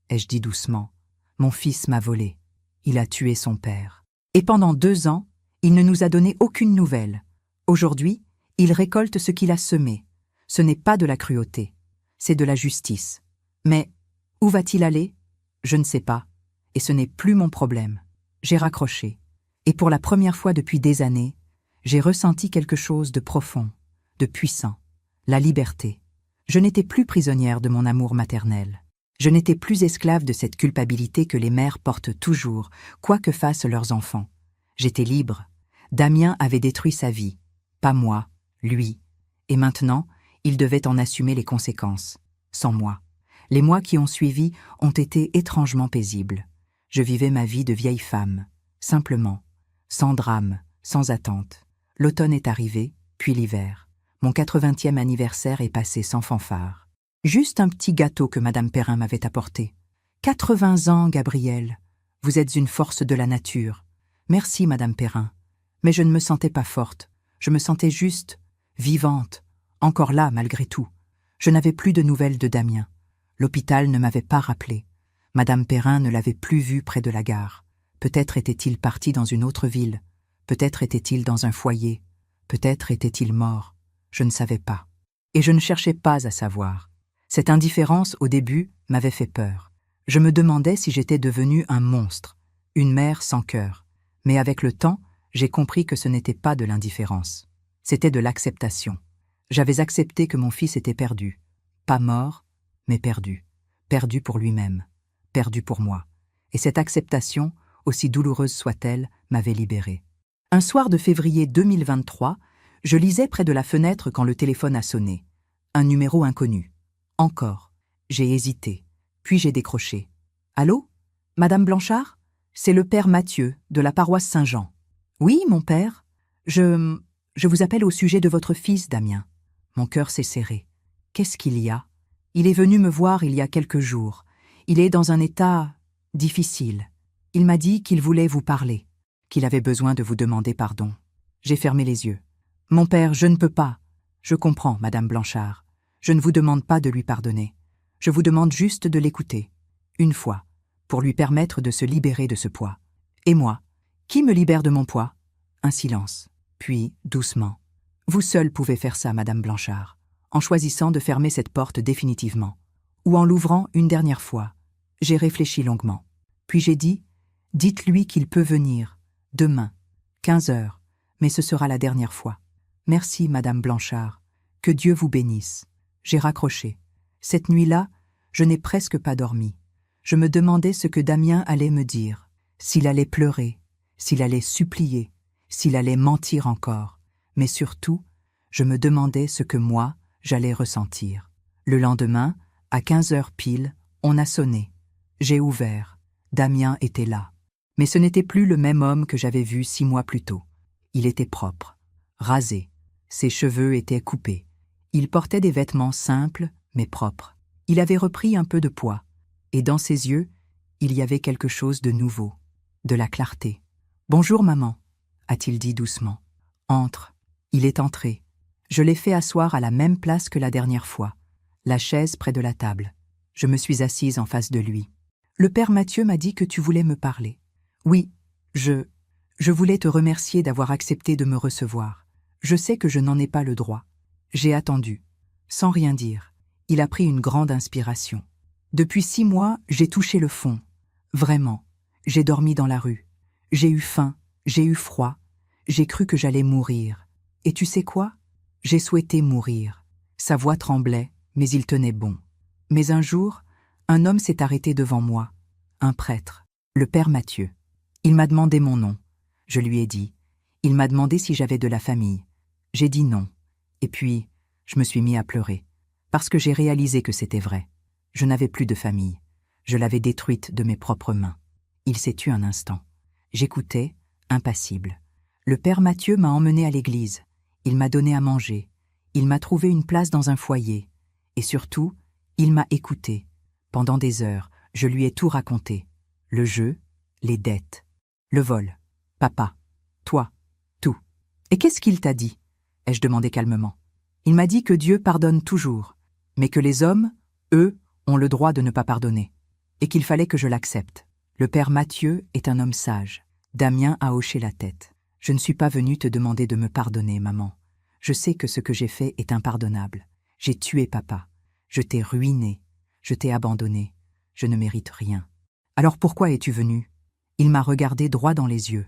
ai-je dit doucement. Mon fils m'a volé. Il a tué son père. Et pendant 2 ans, il ne nous a donné aucune nouvelle. Aujourd'hui, il récolte ce qu'il a semé. Ce n'est pas de la cruauté, c'est de la justice. Mais où va-t-il aller? Je ne sais pas. Et ce n'est plus mon problème. » J'ai raccroché. Et pour la première fois depuis des années, j'ai ressenti quelque chose de profond, de puissant. La liberté. Je n'étais plus prisonnière de mon amour maternel. Je n'étais plus esclave de cette culpabilité que les mères portent toujours, quoi que fassent leurs enfants. J'étais libre. Damien avait détruit sa vie. Pas moi, lui. Et maintenant, il devait en assumer les conséquences. Sans moi. Les mois qui ont suivi ont été étrangement paisibles. Je vivais ma vie de vieille femme, simplement, sans drame, sans attente. L'automne est arrivé, puis l'hiver. Mon 80e anniversaire est passé sans fanfare. Juste un petit gâteau que Madame Perrin m'avait apporté. 80 ans, Gabrielle. Vous êtes une force de la nature. Merci, Madame Perrin. Mais je ne me sentais pas forte. Je me sentais juste, vivante, encore là malgré tout. Je n'avais plus de nouvelles de Damien. L'hôpital ne m'avait pas rappelé. Madame Perrin ne l'avait plus vu près de la gare. Peut-être était-il parti dans une autre ville. Peut-être était-il dans un foyer. Peut-être était-il mort. Je ne savais pas. Et je ne cherchais pas à savoir. Cette indifférence, au début, m'avait fait peur. Je me demandais si j'étais devenue un monstre, une mère sans cœur. Mais avec le temps, j'ai compris que ce n'était pas de l'indifférence. C'était de l'acceptation. J'avais accepté que mon fils était perdu. Pas mort, mais perdu. Perdu pour lui-même. Perdu pour moi. Et cette acceptation, aussi douloureuse soit-elle, m'avait libérée. Un soir de février 2023, je lisais près de la fenêtre quand le téléphone a sonné. Un numéro inconnu. Encore. J'ai hésité. Puis j'ai décroché. « Allô? Madame Blanchard? C'est le père Mathieu, de la paroisse Saint-Jean. »« Oui, mon père. Je vous appelle au sujet de votre fils, Damien. » Mon cœur s'est serré. Qu'est-ce qu'il y a? Il est venu me voir il y a quelques jours. Il est dans un état difficile. Il m'a dit qu'il voulait vous parler. qu'il avait besoin de vous demander pardon. J'ai fermé les yeux. Mon père, je ne peux pas. Je comprends, Madame Blanchard. Je ne vous demande pas de lui pardonner. Je vous demande juste de l'écouter. Une fois, pour lui permettre de se libérer de ce poids. Et moi, qui me libère de mon poids? Un silence. Puis, doucement. Vous seule pouvez faire ça, Madame Blanchard, en choisissant de fermer cette porte définitivement, ou en l'ouvrant une dernière fois. J'ai réfléchi longuement. Puis j'ai dit, dites-lui qu'il peut venir, demain, 15 heures, mais ce sera la dernière fois. Merci, Madame Blanchard, que Dieu vous bénisse. J'ai raccroché. Cette nuit-là, je n'ai presque pas dormi. Je me demandais ce que Damien allait me dire, s'il allait pleurer, s'il allait supplier, s'il allait mentir encore, mais surtout, je me demandais ce que moi, j'allais ressentir. Le lendemain, à 15 heures pile, on a sonné. J'ai ouvert. Damien était là. Mais ce n'était plus le même homme que j'avais vu 6 mois plus tôt. Il était propre, rasé. Ses cheveux étaient coupés. Il portait des vêtements simples, mais propres. Il avait repris un peu de poids. Et dans ses yeux, il y avait quelque chose de nouveau, de la clarté. « Bonjour, maman », a-t-il dit doucement. « Entre. » Il est entré. Je l'ai fait asseoir à la même place que la dernière fois, la chaise près de la table. Je me suis assise en face de lui. « Le père Mathieu m'a dit que tu voulais me parler. »« Oui, je voulais te remercier d'avoir accepté de me recevoir. Je sais que je n'en ai pas le droit. » J'ai attendu, sans rien dire. Il a pris une grande inspiration. Depuis 6 mois, j'ai touché le fond. Vraiment. J'ai dormi dans la rue. J'ai eu faim, j'ai eu froid. J'ai cru que j'allais mourir. Et tu sais quoi? J'ai souhaité mourir. Sa voix tremblait, mais il tenait bon. Mais un jour, un homme s'est arrêté devant moi. Un prêtre, le père Mathieu. Il m'a demandé mon nom. Je lui ai dit. Il m'a demandé si j'avais de la famille. J'ai dit non. Et puis, je me suis mis à pleurer. Parce que j'ai réalisé que c'était vrai. Je n'avais plus de famille. Je l'avais détruite de mes propres mains. Il s'est tu un instant. J'écoutais, impassible. Le père Mathieu m'a emmené à l'église. Il m'a donné à manger. Il m'a trouvé une place dans un foyer. Et surtout, il m'a écouté. Pendant des heures, je lui ai tout raconté. Le jeu, les dettes, le vol, papa, toi, tout. Et qu'est-ce qu'il t'a dit? Ai-je demandé calmement. Il m'a dit que Dieu pardonne toujours, mais que les hommes, eux, ont le droit de ne pas pardonner, et qu'il fallait que je l'accepte. Le père Mathieu est un homme sage. Damien a hoché la tête. Je ne suis pas venu te demander de me pardonner, maman. Je sais que ce que j'ai fait est impardonnable. J'ai tué papa. Je t'ai ruiné. Je t'ai abandonné. Je ne mérite rien. Alors pourquoi es-tu venu? Il m'a regardé droit dans les yeux.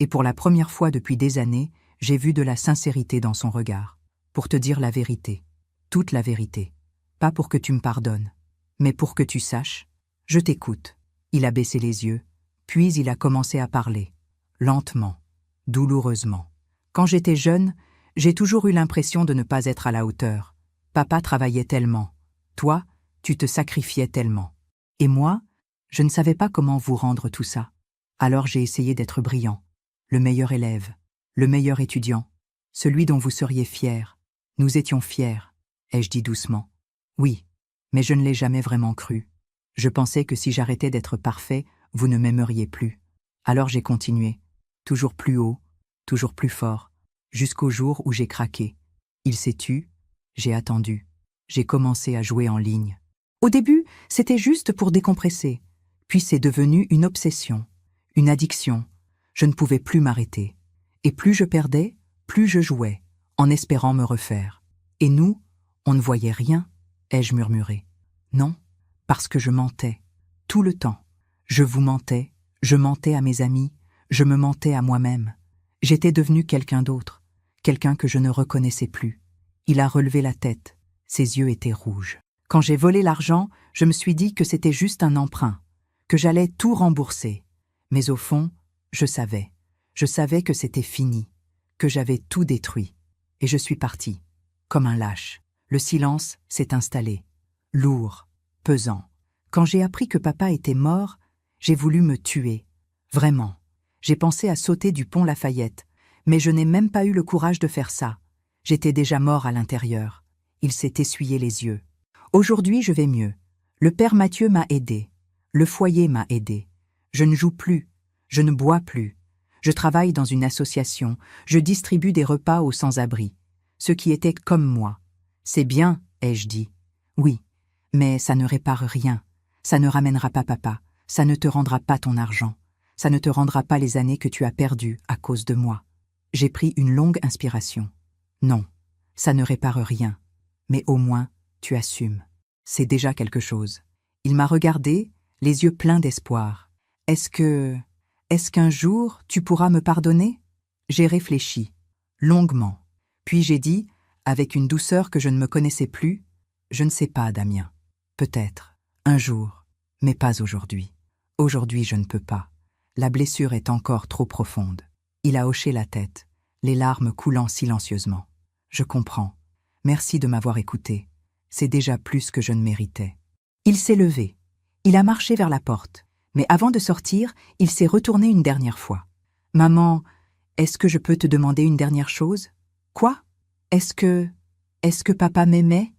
Et pour la première fois depuis des années, j'ai vu de la sincérité dans son regard. Pour te dire la vérité. Toute la vérité. Pas pour que tu me pardonnes, mais pour que tu saches. Je t'écoute. Il a baissé les yeux, puis il a commencé à parler. Lentement, douloureusement. Quand j'étais jeune, j'ai toujours eu l'impression de ne pas être à la hauteur. Papa travaillait tellement. Toi, tu te sacrifiais tellement. Et moi, je ne savais pas comment vous rendre tout ça. Alors j'ai essayé d'être brillant, le meilleur élève, le meilleur étudiant, celui dont vous seriez fier. Nous étions fiers, ai-je dit doucement. Oui, mais je ne l'ai jamais vraiment cru. Je pensais que si j'arrêtais d'être parfait, vous ne m'aimeriez plus. Alors j'ai continué, toujours plus haut, toujours plus fort, jusqu'au jour où j'ai craqué. Il s'est tu, j'ai attendu, j'ai commencé à jouer en ligne. Au début, c'était juste pour décompresser, puis c'est devenu une obsession, une addiction. Je ne pouvais plus m'arrêter. Et plus je perdais, plus je jouais, en espérant me refaire. Et nous, on ne voyait rien, ai-je murmuré. Non, parce que je mentais, tout le temps. Je vous mentais, je mentais à mes amis, je me mentais à moi-même. J'étais devenu quelqu'un d'autre, quelqu'un que je ne reconnaissais plus. Il a relevé la tête, ses yeux étaient rouges. Quand j'ai volé l'argent, je me suis dit que c'était juste un emprunt, que j'allais tout rembourser. Mais au fond, je savais que c'était fini, que j'avais tout détruit. Et je suis parti, comme un lâche. Le silence s'est installé, lourd, pesant. Quand j'ai appris que papa était mort, j'ai voulu me tuer. Vraiment. J'ai pensé à sauter du pont Lafayette, mais je n'ai même pas eu le courage de faire ça. J'étais déjà mort à l'intérieur. Il s'est essuyé les yeux. Aujourd'hui, je vais mieux. Le père Mathieu m'a aidé. Le foyer m'a aidé. Je ne joue plus. Je ne bois plus. Je travaille dans une association, je distribue des repas aux sans-abri, ceux qui étaient comme moi. C'est bien, ai-je dit. Oui, mais ça ne répare rien. Ça ne ramènera pas papa, ça ne te rendra pas ton argent, ça ne te rendra pas les années que tu as perdues à cause de moi. J'ai pris une longue inspiration. Non, ça ne répare rien, mais au moins, tu assumes. C'est déjà quelque chose. Il m'a regardé, les yeux pleins d'espoir. Est-ce qu'un jour, tu pourras me pardonner? J'ai réfléchi, longuement. Puis j'ai dit, avec une douceur que je ne me connaissais plus, je ne sais pas, Damien. Peut-être, un jour, mais pas aujourd'hui. Aujourd'hui, je ne peux pas. La blessure est encore trop profonde. Il a hoché la tête, les larmes coulant silencieusement. Je comprends. Merci de m'avoir écouté. C'est déjà plus que je ne méritais. Il s'est levé. Il a marché vers la porte. Mais avant de sortir, il s'est retourné une dernière fois. « Maman, est-ce que je peux te demander une dernière chose? »« Quoi? Est-ce que papa m'aimait?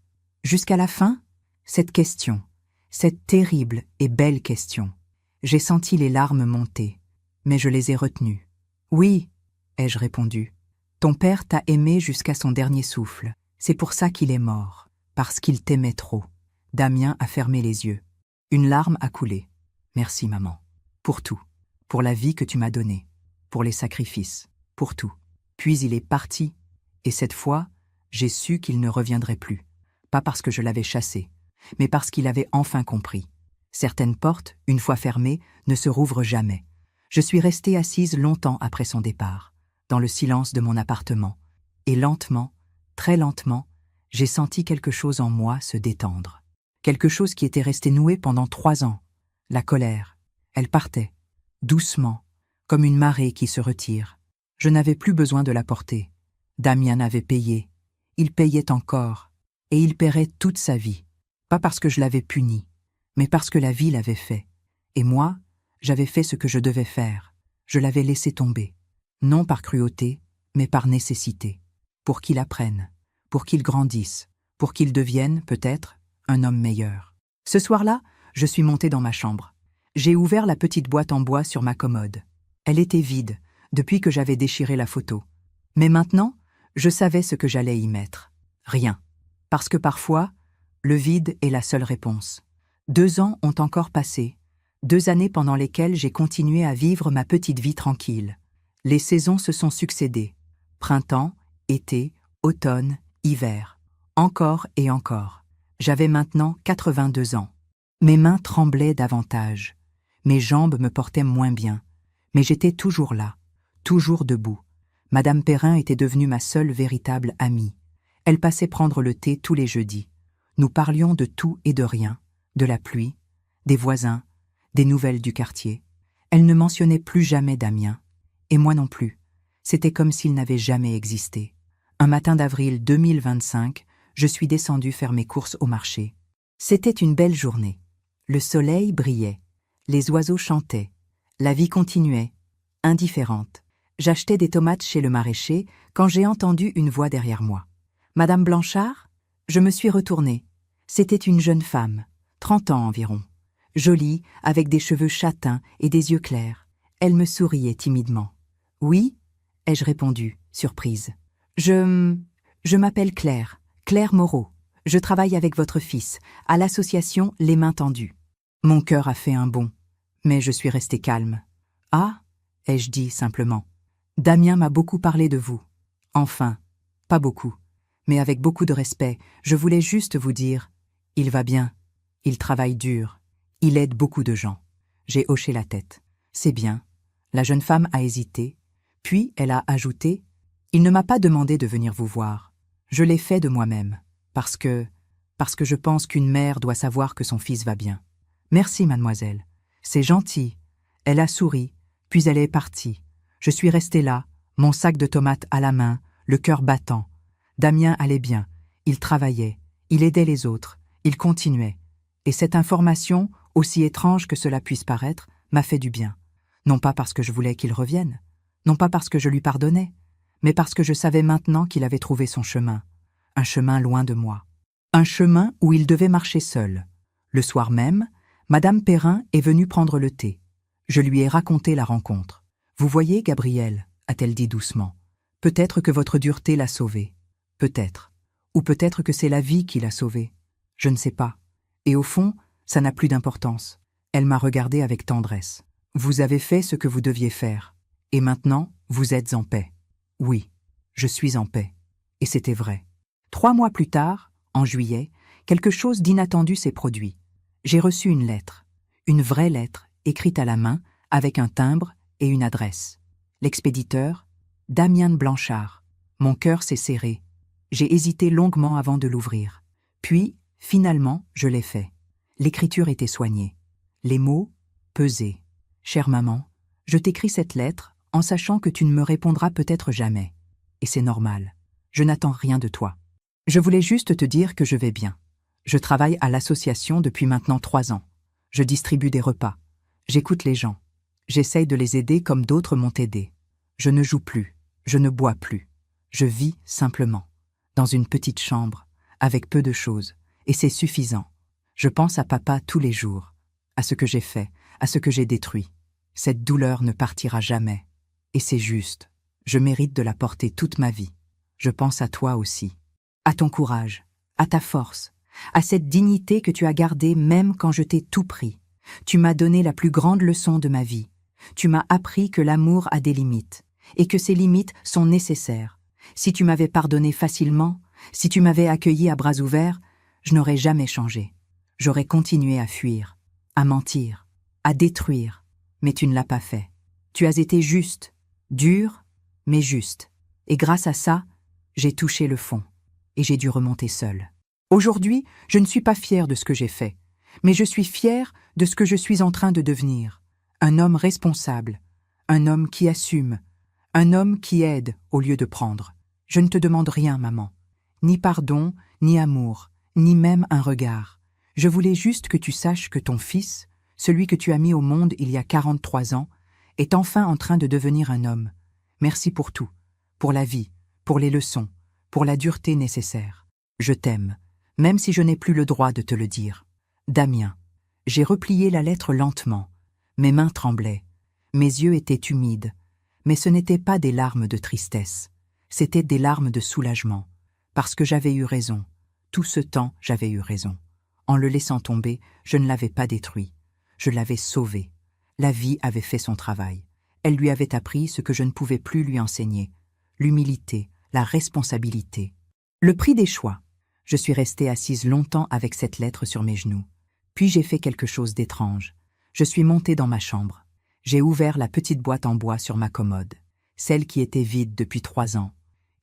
Jusqu'à la fin ?» Cette question, cette terrible et belle question. J'ai senti les larmes monter, mais je les ai retenues. « Oui, » ai-je répondu. « Ton père t'a aimé jusqu'à son dernier souffle. C'est pour ça qu'il est mort, parce qu'il t'aimait trop. » Damien a fermé les yeux. Une larme a coulé. Merci, maman. Pour tout. Pour la vie que tu m'as donnée. Pour les sacrifices. Pour tout. Puis il est parti. Et cette fois, j'ai su qu'il ne reviendrait plus. Pas parce que je l'avais chassé, mais parce qu'il avait enfin compris. Certaines portes, une fois fermées, ne se rouvrent jamais. Je suis restée assise longtemps après son départ, dans le silence de mon appartement. Et lentement, très lentement, j'ai senti quelque chose en moi se détendre. Quelque chose qui était resté noué pendant 3 ans. La colère. Elle partait, doucement, comme une marée qui se retire. Je n'avais plus besoin de la porter. Damien avait payé. Il payait encore. Et il paierait toute sa vie. Pas parce que je l'avais puni, mais parce que la vie l'avait fait. Et moi, j'avais fait ce que je devais faire. Je l'avais laissé tomber. Non par cruauté, mais par nécessité. Pour qu'il apprenne, pour qu'il grandisse, pour qu'il devienne, peut-être, un homme meilleur. Ce soir-là, je suis montée dans ma chambre. J'ai ouvert la petite boîte en bois sur ma commode. Elle était vide, depuis que j'avais déchiré la photo. Mais maintenant, je savais ce que j'allais y mettre. Rien. Parce que parfois, le vide est la seule réponse. 2 ans ont encore passé. 2 années pendant lesquelles j'ai continué à vivre ma petite vie tranquille. Les saisons se sont succédées. Printemps, été, automne, hiver. Encore et encore. J'avais maintenant 82 ans. Mes mains tremblaient davantage. Mes jambes me portaient moins bien. Mais j'étais toujours là, toujours debout. Madame Perrin était devenue ma seule véritable amie. Elle passait prendre le thé tous les jeudis. Nous parlions de tout et de rien, de la pluie, des voisins, des nouvelles du quartier. Elle ne mentionnait plus jamais Damien. Et moi non plus. C'était comme s'il n'avait jamais existé. Un matin d'avril 2025, je suis descendue faire mes courses au marché. C'était une belle journée. Le soleil brillait, les oiseaux chantaient, la vie continuait, indifférente. J'achetais des tomates chez le maraîcher quand j'ai entendu une voix derrière moi. « Madame Blanchard ?» Je me suis retournée. C'était une jeune femme, 30 ans environ, jolie, avec des cheveux châtains et des yeux clairs. Elle me souriait timidement. « Oui ?» ai-je répondu, surprise. « Je m'appelle Claire, Claire Moreau. Je travaille avec votre fils, à l'association Les Mains Tendues. » Mon cœur a fait un bond, mais je suis restée calme. « Ah ?» ai-je dit simplement. « Damien m'a beaucoup parlé de vous. Enfin, pas beaucoup, mais avec beaucoup de respect. Je voulais juste vous dire, il va bien, il travaille dur, il aide beaucoup de gens. » J'ai hoché la tête. « C'est bien. » La jeune femme a hésité, puis elle a ajouté, « Il ne m'a pas demandé de venir vous voir. Je l'ai fait de moi-même, parce que je pense qu'une mère doit savoir que son fils va bien. » « Merci, mademoiselle. C'est gentil. » Elle a souri, puis elle est partie. Je suis restée là, mon sac de tomates à la main, le cœur battant. Damien allait bien. Il travaillait. Il aidait les autres. Il continuait. Et cette information, aussi étrange que cela puisse paraître, m'a fait du bien. Non pas parce que je voulais qu'il revienne, non pas parce que je lui pardonnais, mais parce que je savais maintenant qu'il avait trouvé son chemin. Un chemin loin de moi. Un chemin où il devait marcher seul. Le soir même, Madame Perrin est venue prendre le thé. Je lui ai raconté la rencontre. Vous voyez, Gabriel, a-t-elle dit doucement, peut-être que votre dureté l'a sauvé. Peut-être. Ou peut-être que c'est la vie qui l'a sauvé. Je ne sais pas. Et au fond, ça n'a plus d'importance. Elle m'a regardé avec tendresse. Vous avez fait ce que vous deviez faire. Et maintenant, vous êtes en paix. Oui, je suis en paix. Et c'était vrai. 3 mois plus tard, en juillet, quelque chose d'inattendu s'est produit. J'ai reçu une lettre. Une vraie lettre, écrite à la main, avec un timbre et une adresse. L'expéditeur, Damian Blanchard. Mon cœur s'est serré. J'ai hésité longuement avant de l'ouvrir. Puis, finalement, je l'ai fait. L'écriture était soignée. Les mots, pesés. Chère maman, je t'écris cette lettre en sachant que tu ne me répondras peut-être jamais. Et c'est normal. Je n'attends rien de toi. Je voulais juste te dire que je vais bien. Je travaille à l'association depuis maintenant 3 ans. Je distribue des repas. J'écoute les gens. J'essaye de les aider comme d'autres m'ont aidé. Je ne joue plus. Je ne bois plus. Je vis simplement. Dans une petite chambre, avec peu de choses. Et c'est suffisant. Je pense à papa tous les jours. À ce que j'ai fait, à ce que j'ai détruit. Cette douleur ne partira jamais. Et c'est juste. Je mérite de la porter toute ma vie. Je pense à toi aussi. À ton courage, à ta force, à cette dignité que tu as gardée même quand je t'ai tout pris. Tu m'as donné la plus grande leçon de ma vie. Tu m'as appris que l'amour a des limites, et que ces limites sont nécessaires. Si tu m'avais pardonné facilement, si tu m'avais accueilli à bras ouverts, je n'aurais jamais changé. J'aurais continué à fuir, à mentir, à détruire, mais tu ne l'as pas fait. Tu as été juste, dur, mais juste. Et grâce à ça, j'ai touché le fond, et j'ai dû remonter seul. Aujourd'hui, je ne suis pas fière de ce que j'ai fait, mais je suis fière de ce que je suis en train de devenir. Un homme responsable, un homme qui assume, un homme qui aide au lieu de prendre. Je ne te demande rien, maman. Ni pardon, ni amour, ni même un regard. Je voulais juste que tu saches que ton fils, celui que tu as mis au monde il y a 43 ans, est enfin en train de devenir un homme. Merci pour tout, pour la vie, pour les leçons, pour la dureté nécessaire. Je t'aime, même si je n'ai plus le droit de te le dire. Damien. J'ai replié la lettre lentement. Mes mains tremblaient. Mes yeux étaient humides. Mais ce n'étaient pas des larmes de tristesse. C'étaient des larmes de soulagement. Parce que j'avais eu raison. Tout ce temps, j'avais eu raison. En le laissant tomber, je ne l'avais pas détruit. Je l'avais sauvé. La vie avait fait son travail. Elle lui avait appris ce que je ne pouvais plus lui enseigner. L'humilité, la responsabilité. Le prix des choix. Je suis restée assise longtemps avec cette lettre sur mes genoux. Puis j'ai fait quelque chose d'étrange. Je suis montée dans ma chambre. J'ai ouvert la petite boîte en bois sur ma commode, celle qui était vide depuis 3 ans,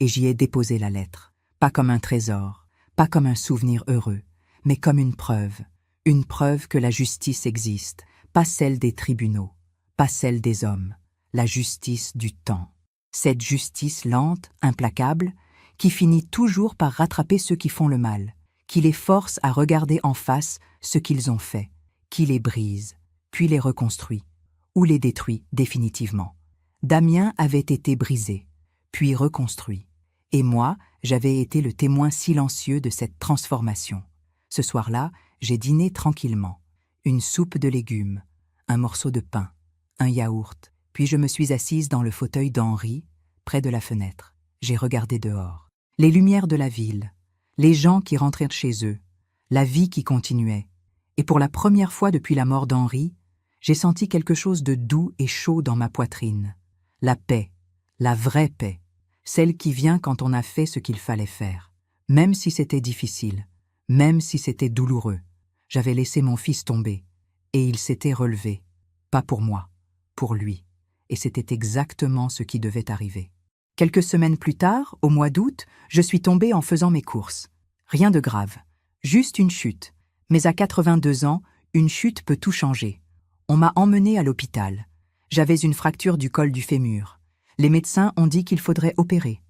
et j'y ai déposé la lettre. Pas comme un trésor, pas comme un souvenir heureux, mais comme une preuve que la justice existe, pas celle des tribunaux, pas celle des hommes, la justice du temps. Cette justice lente, implacable, qui finit toujours par rattraper ceux qui font le mal, qui les force à regarder en face ce qu'ils ont fait, qui les brise, puis les reconstruit, ou les détruit définitivement. Damien avait été brisé, puis reconstruit, et moi, j'avais été le témoin silencieux de cette transformation. Ce soir-là, j'ai dîné tranquillement. Une soupe de légumes, un morceau de pain, un yaourt, puis je me suis assise dans le fauteuil d'Henri, près de la fenêtre. J'ai regardé dehors. Les lumières de la ville, les gens qui rentraient chez eux, la vie qui continuait. Et pour la première fois depuis la mort d'Henri, j'ai senti quelque chose de doux et chaud dans ma poitrine. La paix, la vraie paix, celle qui vient quand on a fait ce qu'il fallait faire. Même si c'était difficile, même si c'était douloureux, j'avais laissé mon fils tomber, et il s'était relevé. Pas pour moi, pour lui. Et c'était exactement ce qui devait arriver. Quelques semaines plus tard, au mois d'août, je suis tombée en faisant mes courses. Rien de grave, juste une chute. Mais à 82 ans, une chute peut tout changer. On m'a emmenée à l'hôpital. J'avais une fracture du col du fémur. Les médecins ont dit qu'il faudrait opérer.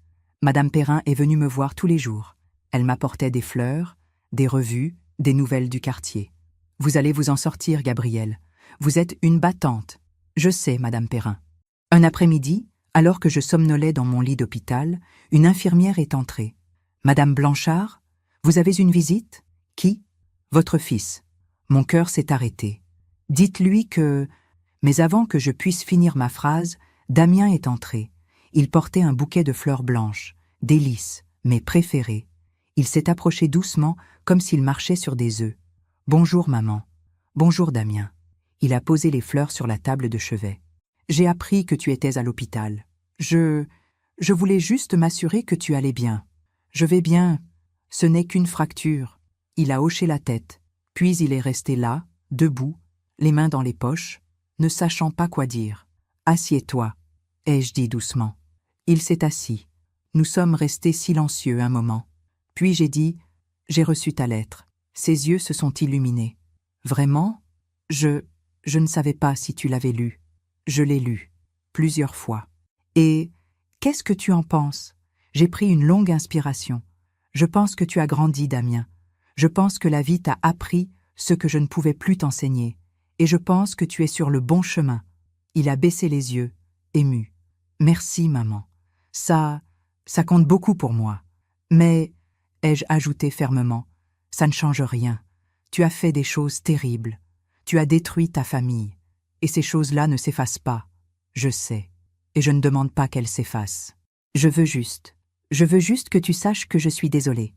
Madame Perrin est venue me voir tous les jours. Elle m'apportait des fleurs, des revues, des nouvelles du quartier. « Vous allez vous en sortir, Gabriel. Vous êtes une battante. »« Je sais, Madame Perrin. » Un après-midi, alors que je somnolais dans mon lit d'hôpital, une infirmière est entrée. « Madame Blanchard, vous avez une visite ?»« Qui ?»« Votre fils. » Mon cœur s'est arrêté. « Dites-lui que... » Mais avant que je puisse finir ma phrase, Damien est entré. Il portait un bouquet de fleurs blanches, délices, mes préférées. Il s'est approché doucement, comme s'il marchait sur des œufs. « Bonjour, maman. »« Bonjour, Damien. » Il a posé les fleurs sur la table de chevet. « J'ai appris que tu étais à l'hôpital. Je voulais juste m'assurer que tu allais bien. »« Je vais bien. Ce n'est qu'une fracture. » Il a hoché la tête. Puis il est resté là, debout, les mains dans les poches, ne sachant pas quoi dire. « Assieds-toi, » ai-je dit doucement. Il s'est assis. Nous sommes restés silencieux un moment. Puis j'ai dit « J'ai reçu ta lettre. » Ses yeux se sont illuminés. « Vraiment ? Je ne savais pas si tu l'avais lu. Je l'ai lu, plusieurs fois. Et qu'est-ce que tu en penses ? » J'ai pris une longue inspiration. Je pense que tu as grandi, Damien. Je pense que la vie t'a appris ce que je ne pouvais plus t'enseigner. Et je pense que tu es sur le bon chemin. Il a baissé les yeux, ému. Merci, maman. Ça compte beaucoup pour moi. Mais, ai-je ajouté fermement, ça ne change rien. Tu as fait des choses terribles. Tu as détruit ta famille. Et ces choses-là ne s'effacent pas. Je sais. Et je ne demande pas qu'elles s'effacent. Je veux juste que tu saches que je suis désolée.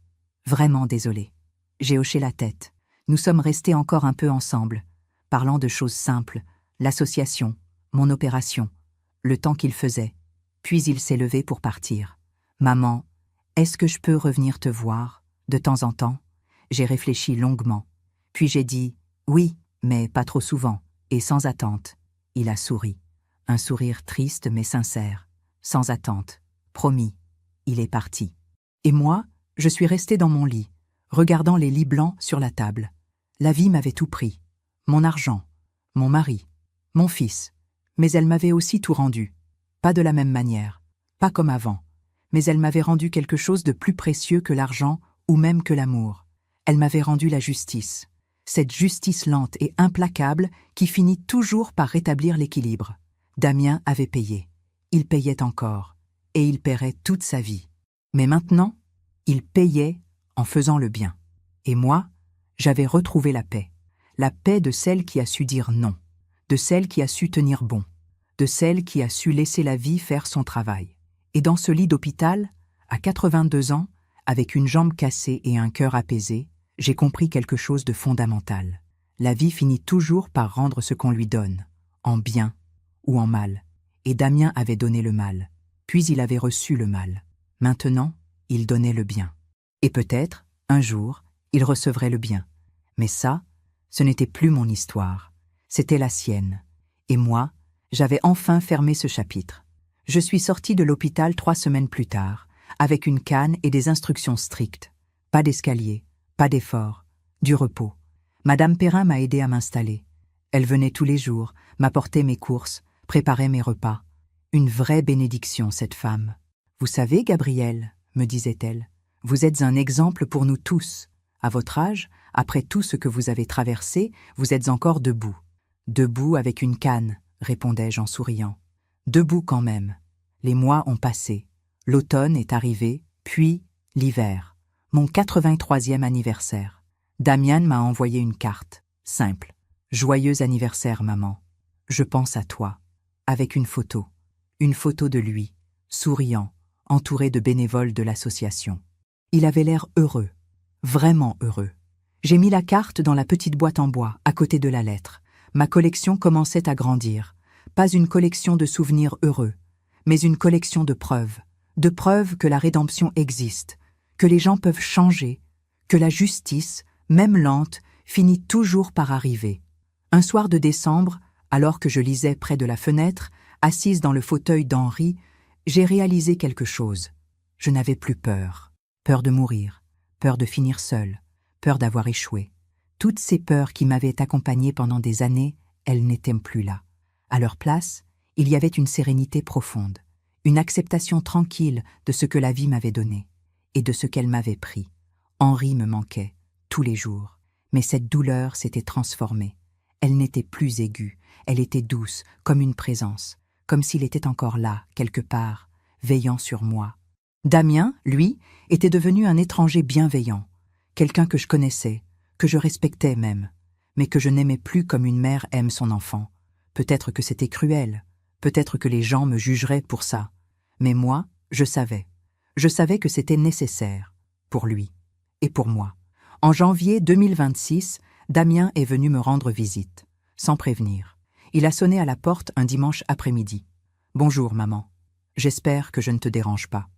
Vraiment désolée. J'ai hoché la tête. Nous sommes restés encore un peu ensemble, parlant de choses simples, l'association, mon opération, le temps qu'il faisait. Puis il s'est levé pour partir. « Maman, est-ce que je peux revenir te voir, de temps en temps ?» J'ai réfléchi longuement. Puis j'ai dit « Oui, mais pas trop souvent, et sans attente. » Il a souri. Un sourire triste mais sincère. Sans attente. Promis. Il est parti. Et moi, je suis restée dans mon lit, regardant les lits blancs sur la table. La vie m'avait tout pris. Mon argent, mon mari, mon fils. Mais elle m'avait aussi tout rendu. Pas de la même manière, pas comme avant. Mais elle m'avait rendu quelque chose de plus précieux que l'argent ou même que l'amour. Elle m'avait rendu la justice. Cette justice lente et implacable qui finit toujours par rétablir l'équilibre. Damien avait payé. Il payait encore. Et il paierait toute sa vie. Mais maintenant, il payait en faisant le bien. Et moi, j'avais retrouvé la paix. La paix de celle qui a su dire non. De celle qui a su tenir bon. De celle qui a su laisser la vie faire son travail. Et dans ce lit d'hôpital, à 82 ans, avec une jambe cassée et un cœur apaisé, j'ai compris quelque chose de fondamental. La vie finit toujours par rendre ce qu'on lui donne, en bien ou en mal. Et Damien avait donné le mal, puis il avait reçu le mal. Maintenant, il donnait le bien. Et peut-être, un jour, il recevrait le bien. Mais ça, ce n'était plus mon histoire. C'était la sienne. Et moi, j'avais enfin fermé ce chapitre. Je suis sortie de l'hôpital 3 semaines plus tard, avec une canne et des instructions strictes. Pas d'escalier, pas d'effort, du repos. Madame Perrin m'a aidé à m'installer. Elle venait tous les jours, m'apportait mes courses, préparait mes repas. Une vraie bénédiction, cette femme. « Vous savez, Gabriel, » me disait-elle, « vous êtes un exemple pour nous tous. À votre âge, après tout ce que vous avez traversé, vous êtes encore debout. »« Debout avec une canne, » répondais-je en souriant. « Debout quand même. Les mois ont passé. L'automne est arrivé, puis l'hiver. Mon 83e anniversaire. Damien m'a envoyé une carte, simple. « Joyeux anniversaire, maman. Je pense à toi. » Avec une photo de lui, souriant, entouré de bénévoles de l'association. Il avait l'air heureux, vraiment heureux. J'ai mis la carte dans la petite boîte en bois, à côté de la lettre. Ma collection commençait à grandir. Pas une collection de souvenirs heureux, mais une collection de preuves que la rédemption existe, que les gens peuvent changer, que la justice, même lente, finit toujours par arriver. Un soir de décembre, alors que je lisais près de la fenêtre, assise dans le fauteuil d'Henri, j'ai réalisé quelque chose. Je n'avais plus peur. Peur de mourir, peur de finir seule, peur d'avoir échoué. Toutes ces peurs qui m'avaient accompagnée pendant des années, elles n'étaient plus là. À leur place, il y avait une sérénité profonde, une acceptation tranquille de ce que la vie m'avait donné et de ce qu'elle m'avait pris. Henri me manquait, tous les jours, mais cette douleur s'était transformée. Elle n'était plus aiguë, elle était douce, comme une présence, comme s'il était encore là, quelque part, veillant sur moi. Damien, lui, était devenu un étranger bienveillant, quelqu'un que je connaissais, que je respectais même, mais que je n'aimais plus comme une mère aime son enfant. Peut-être que c'était cruel, Peut-être que les gens me jugeraient pour ça. Mais moi, je savais. Je savais que c'était nécessaire. Pour lui. Et pour moi. En janvier 2026, Damien est venu me rendre visite. Sans prévenir. Il a sonné à la porte un dimanche après-midi. « Bonjour, maman. J'espère que je ne te dérange pas. »«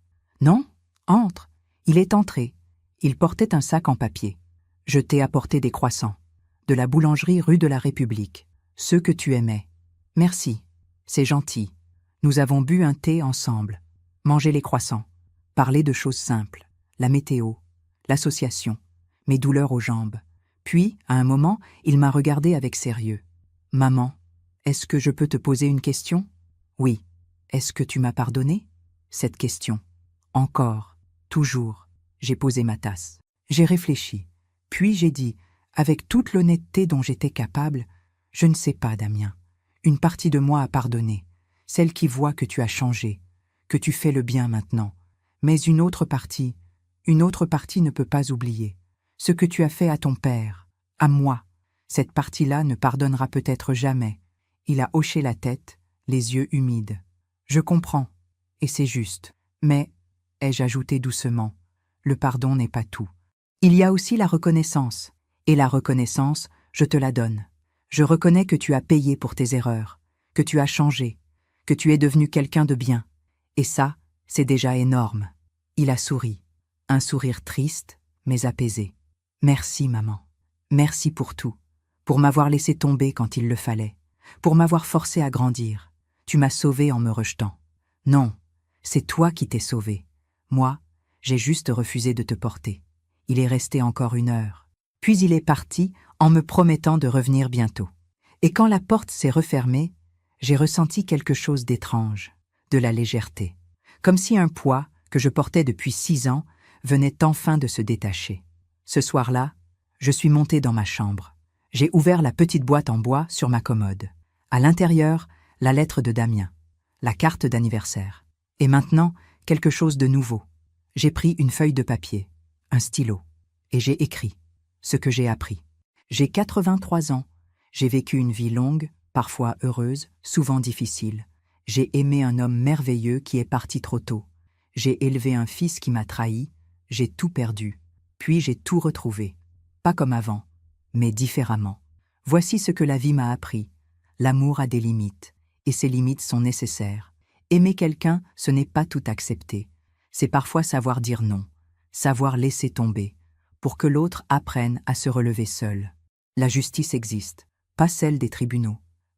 Non, entre. » Il est entré. Il portait un sac en papier. « Je t'ai apporté des croissants. De la boulangerie rue de la République. Ceux que tu aimais. Merci. C'est gentil. Nous avons bu un thé ensemble. Mangé les croissants. Parlé de choses simples. La météo. L'association. Mes douleurs aux jambes. Puis, à un moment, il m'a regardé avec sérieux. « Maman, est-ce que je peux te poser une question ? » ?»« Oui. »« Est-ce que tu m'as pardonné ? » Cette question. Encore. Toujours. J'ai posé ma tasse. J'ai réfléchi. Puis j'ai dit, avec toute l'honnêteté dont j'étais capable, « Je ne sais pas, Damien. Une partie de moi a pardonné. Celle qui voit que tu as changé, que tu fais le bien maintenant. Mais une autre partie ne peut pas oublier. Ce que tu as fait à ton père, à moi. Cette partie-là ne pardonnera peut-être jamais. » Il a hoché la tête, les yeux humides. « Je comprends, et c'est juste. Mais, ai-je ajouté doucement, le pardon n'est pas tout. Il y a aussi la reconnaissance. Et la reconnaissance, je te la donne. Je reconnais que tu as payé pour tes erreurs, que tu as changé, que tu es devenu quelqu'un de bien. Et ça, c'est déjà énorme. » Il a souri. Un sourire triste, mais apaisé. « Merci, maman. Merci pour tout. Pour m'avoir laissé tomber quand il le fallait. Pour m'avoir forcé à grandir. Tu m'as sauvé en me rejetant. Non, c'est toi qui t'es sauvé. Moi, j'ai juste refusé de te porter. Il est resté encore 1 heure. Puis il est parti en me promettant de revenir bientôt. Et quand la porte s'est refermée, j'ai ressenti quelque chose d'étrange, de la légèreté. Comme si un poids, que je portais depuis 6 ans, venait enfin de se détacher. Ce soir-là, je suis monté dans ma chambre. J'ai ouvert la petite boîte en bois sur ma commode. À l'intérieur, la lettre de Damien, la carte d'anniversaire. Et maintenant, quelque chose de nouveau. J'ai pris une feuille de papier, un stylo, et j'ai écrit ce que j'ai appris. J'ai 83 ans. J'ai vécu une vie longue, parfois heureuse, souvent difficile. J'ai aimé un homme merveilleux qui est parti trop tôt. J'ai élevé un fils qui m'a trahi. J'ai tout perdu. Puis j'ai tout retrouvé. Pas comme avant, mais différemment. Voici ce que la vie m'a appris. L'amour a des limites, et ces limites sont nécessaires. Aimer quelqu'un, ce n'est pas tout accepter. C'est parfois savoir dire non, savoir laisser tomber, pour que l'autre apprenne à se relever seul. La justice existe, pas celle des tribunaux,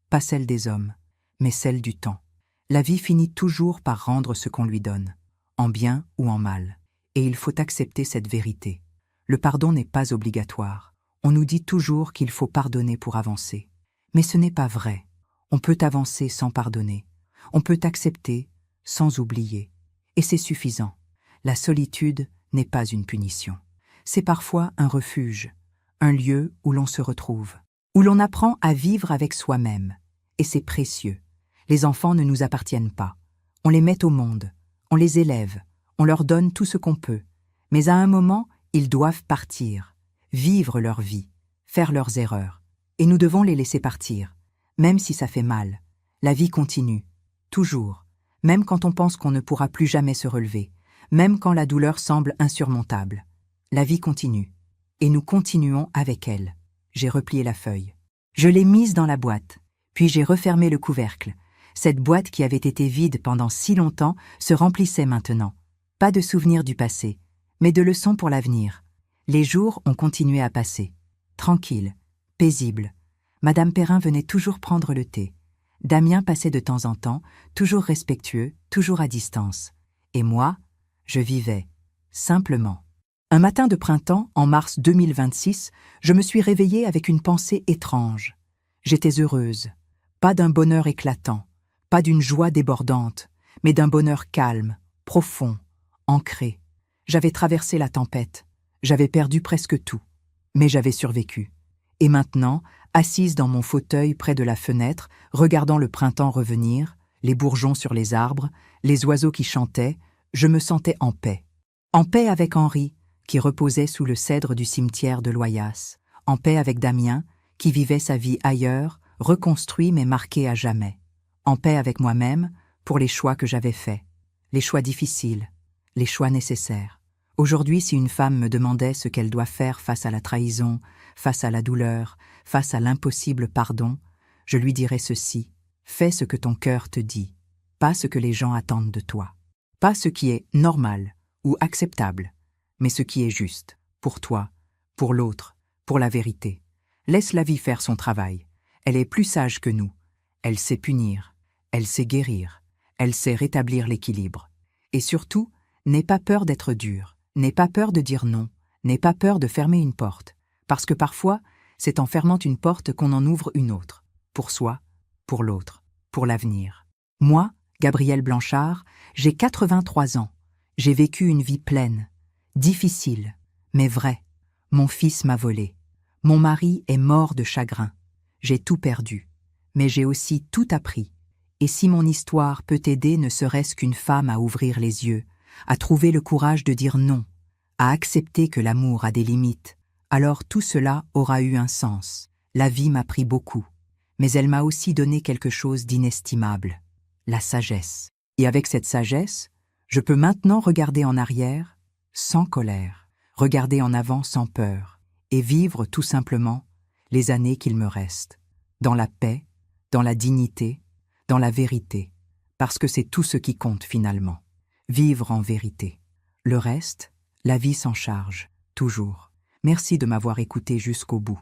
pas celle des hommes, mais celle du temps. La vie finit toujours par rendre ce qu'on lui donne, en bien ou en mal, et il faut accepter cette vérité. Le pardon n'est pas obligatoire. On nous dit toujours qu'il faut pardonner pour avancer. Mais ce n'est pas vrai. On peut avancer sans pardonner. On peut accepter sans oublier. Et c'est suffisant. La solitude n'est pas une punition. C'est parfois un refuge, un lieu où l'on se retrouve, où l'on apprend à vivre avec soi-même. Et c'est précieux. Les enfants ne nous appartiennent pas. On les met au monde, on les élève, on leur donne tout ce qu'on peut. Mais à un moment, ils doivent partir, vivre leur vie, faire leurs erreurs. Et nous devons les laisser partir, même si ça fait mal. La vie continue, toujours, même quand on pense qu'on ne pourra plus jamais se relever, même quand la douleur semble insurmontable. La vie continue, et nous continuons avec elle. J'ai replié la feuille. Je l'ai mise dans la boîte, puis j'ai refermé le couvercle. Cette boîte qui avait été vide pendant si longtemps se remplissait maintenant. Pas de souvenirs du passé, mais de leçons pour l'avenir. Les jours ont continué à passer. Tranquille, paisible. Madame Perrin venait toujours prendre le thé. Damien passait de temps en temps, toujours respectueux, toujours à distance. Et moi, je vivais, simplement. Un matin de printemps, en mars 2026, je me suis réveillée avec une pensée étrange. J'étais heureuse, pas d'un bonheur éclatant, pas d'une joie débordante, mais d'un bonheur calme, profond, ancré. J'avais traversé la tempête, j'avais perdu presque tout, mais j'avais survécu. Et maintenant, assise dans mon fauteuil près de la fenêtre, regardant le printemps revenir, les bourgeons sur les arbres, les oiseaux qui chantaient, je me sentais en paix. En paix avec Henri, qui reposait sous le cèdre du cimetière de Loyasse, en paix avec Damien, qui vivait sa vie ailleurs, reconstruit mais marqué à jamais, en paix avec moi-même pour les choix que j'avais faits, les choix difficiles, les choix nécessaires. Aujourd'hui, si une femme me demandait ce qu'elle doit faire face à la trahison, face à la douleur, face à l'impossible pardon, je lui dirais ceci: fais ce que ton cœur te dit, pas ce que les gens attendent de toi. Pas ce qui est normal ou acceptable, mais ce qui est juste, pour toi, pour l'autre, pour la vérité. Laisse la vie faire son travail. Elle est plus sage que nous. Elle sait punir, elle sait guérir, elle sait rétablir l'équilibre. Et surtout, n'aie pas peur d'être dur, n'aie pas peur de dire non, n'aie pas peur de fermer une porte, parce que parfois, c'est en fermant une porte qu'on en ouvre une autre, pour soi, pour l'autre, pour l'avenir. Moi, Gabrielle Blanchard, j'ai 83 ans. J'ai vécu une vie pleine, difficile, mais vraie. Mon fils m'a volé. Mon mari est mort de chagrin. J'ai tout perdu, mais j'ai aussi tout appris. Et si mon histoire peut aider ne serait-ce qu'une femme à ouvrir les yeux, à trouver le courage de dire non, à accepter que l'amour a des limites, alors tout cela aura eu un sens. La vie m'a pris beaucoup, mais elle m'a aussi donné quelque chose d'inestimable: la sagesse. Et avec cette sagesse, je peux maintenant regarder en arrière sans colère, regarder en avant sans peur, et vivre tout simplement les années qu'il me reste, dans la paix, dans la dignité, dans la vérité, parce que c'est tout ce qui compte finalement. Vivre en vérité. Le reste, la vie s'en charge, toujours. Merci de m'avoir écouté jusqu'au bout.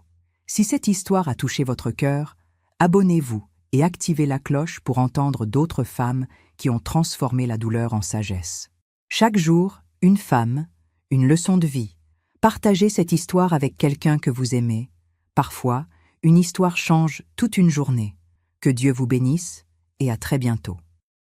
Si cette histoire a touché votre cœur, abonnez-vous et activez la cloche pour entendre d'autres femmes qui ont transformé la douleur en sagesse. Chaque jour, une femme, une leçon de vie. Partagez cette histoire avec quelqu'un que vous aimez. Parfois, une histoire change toute une journée. Que Dieu vous bénisse et à très bientôt.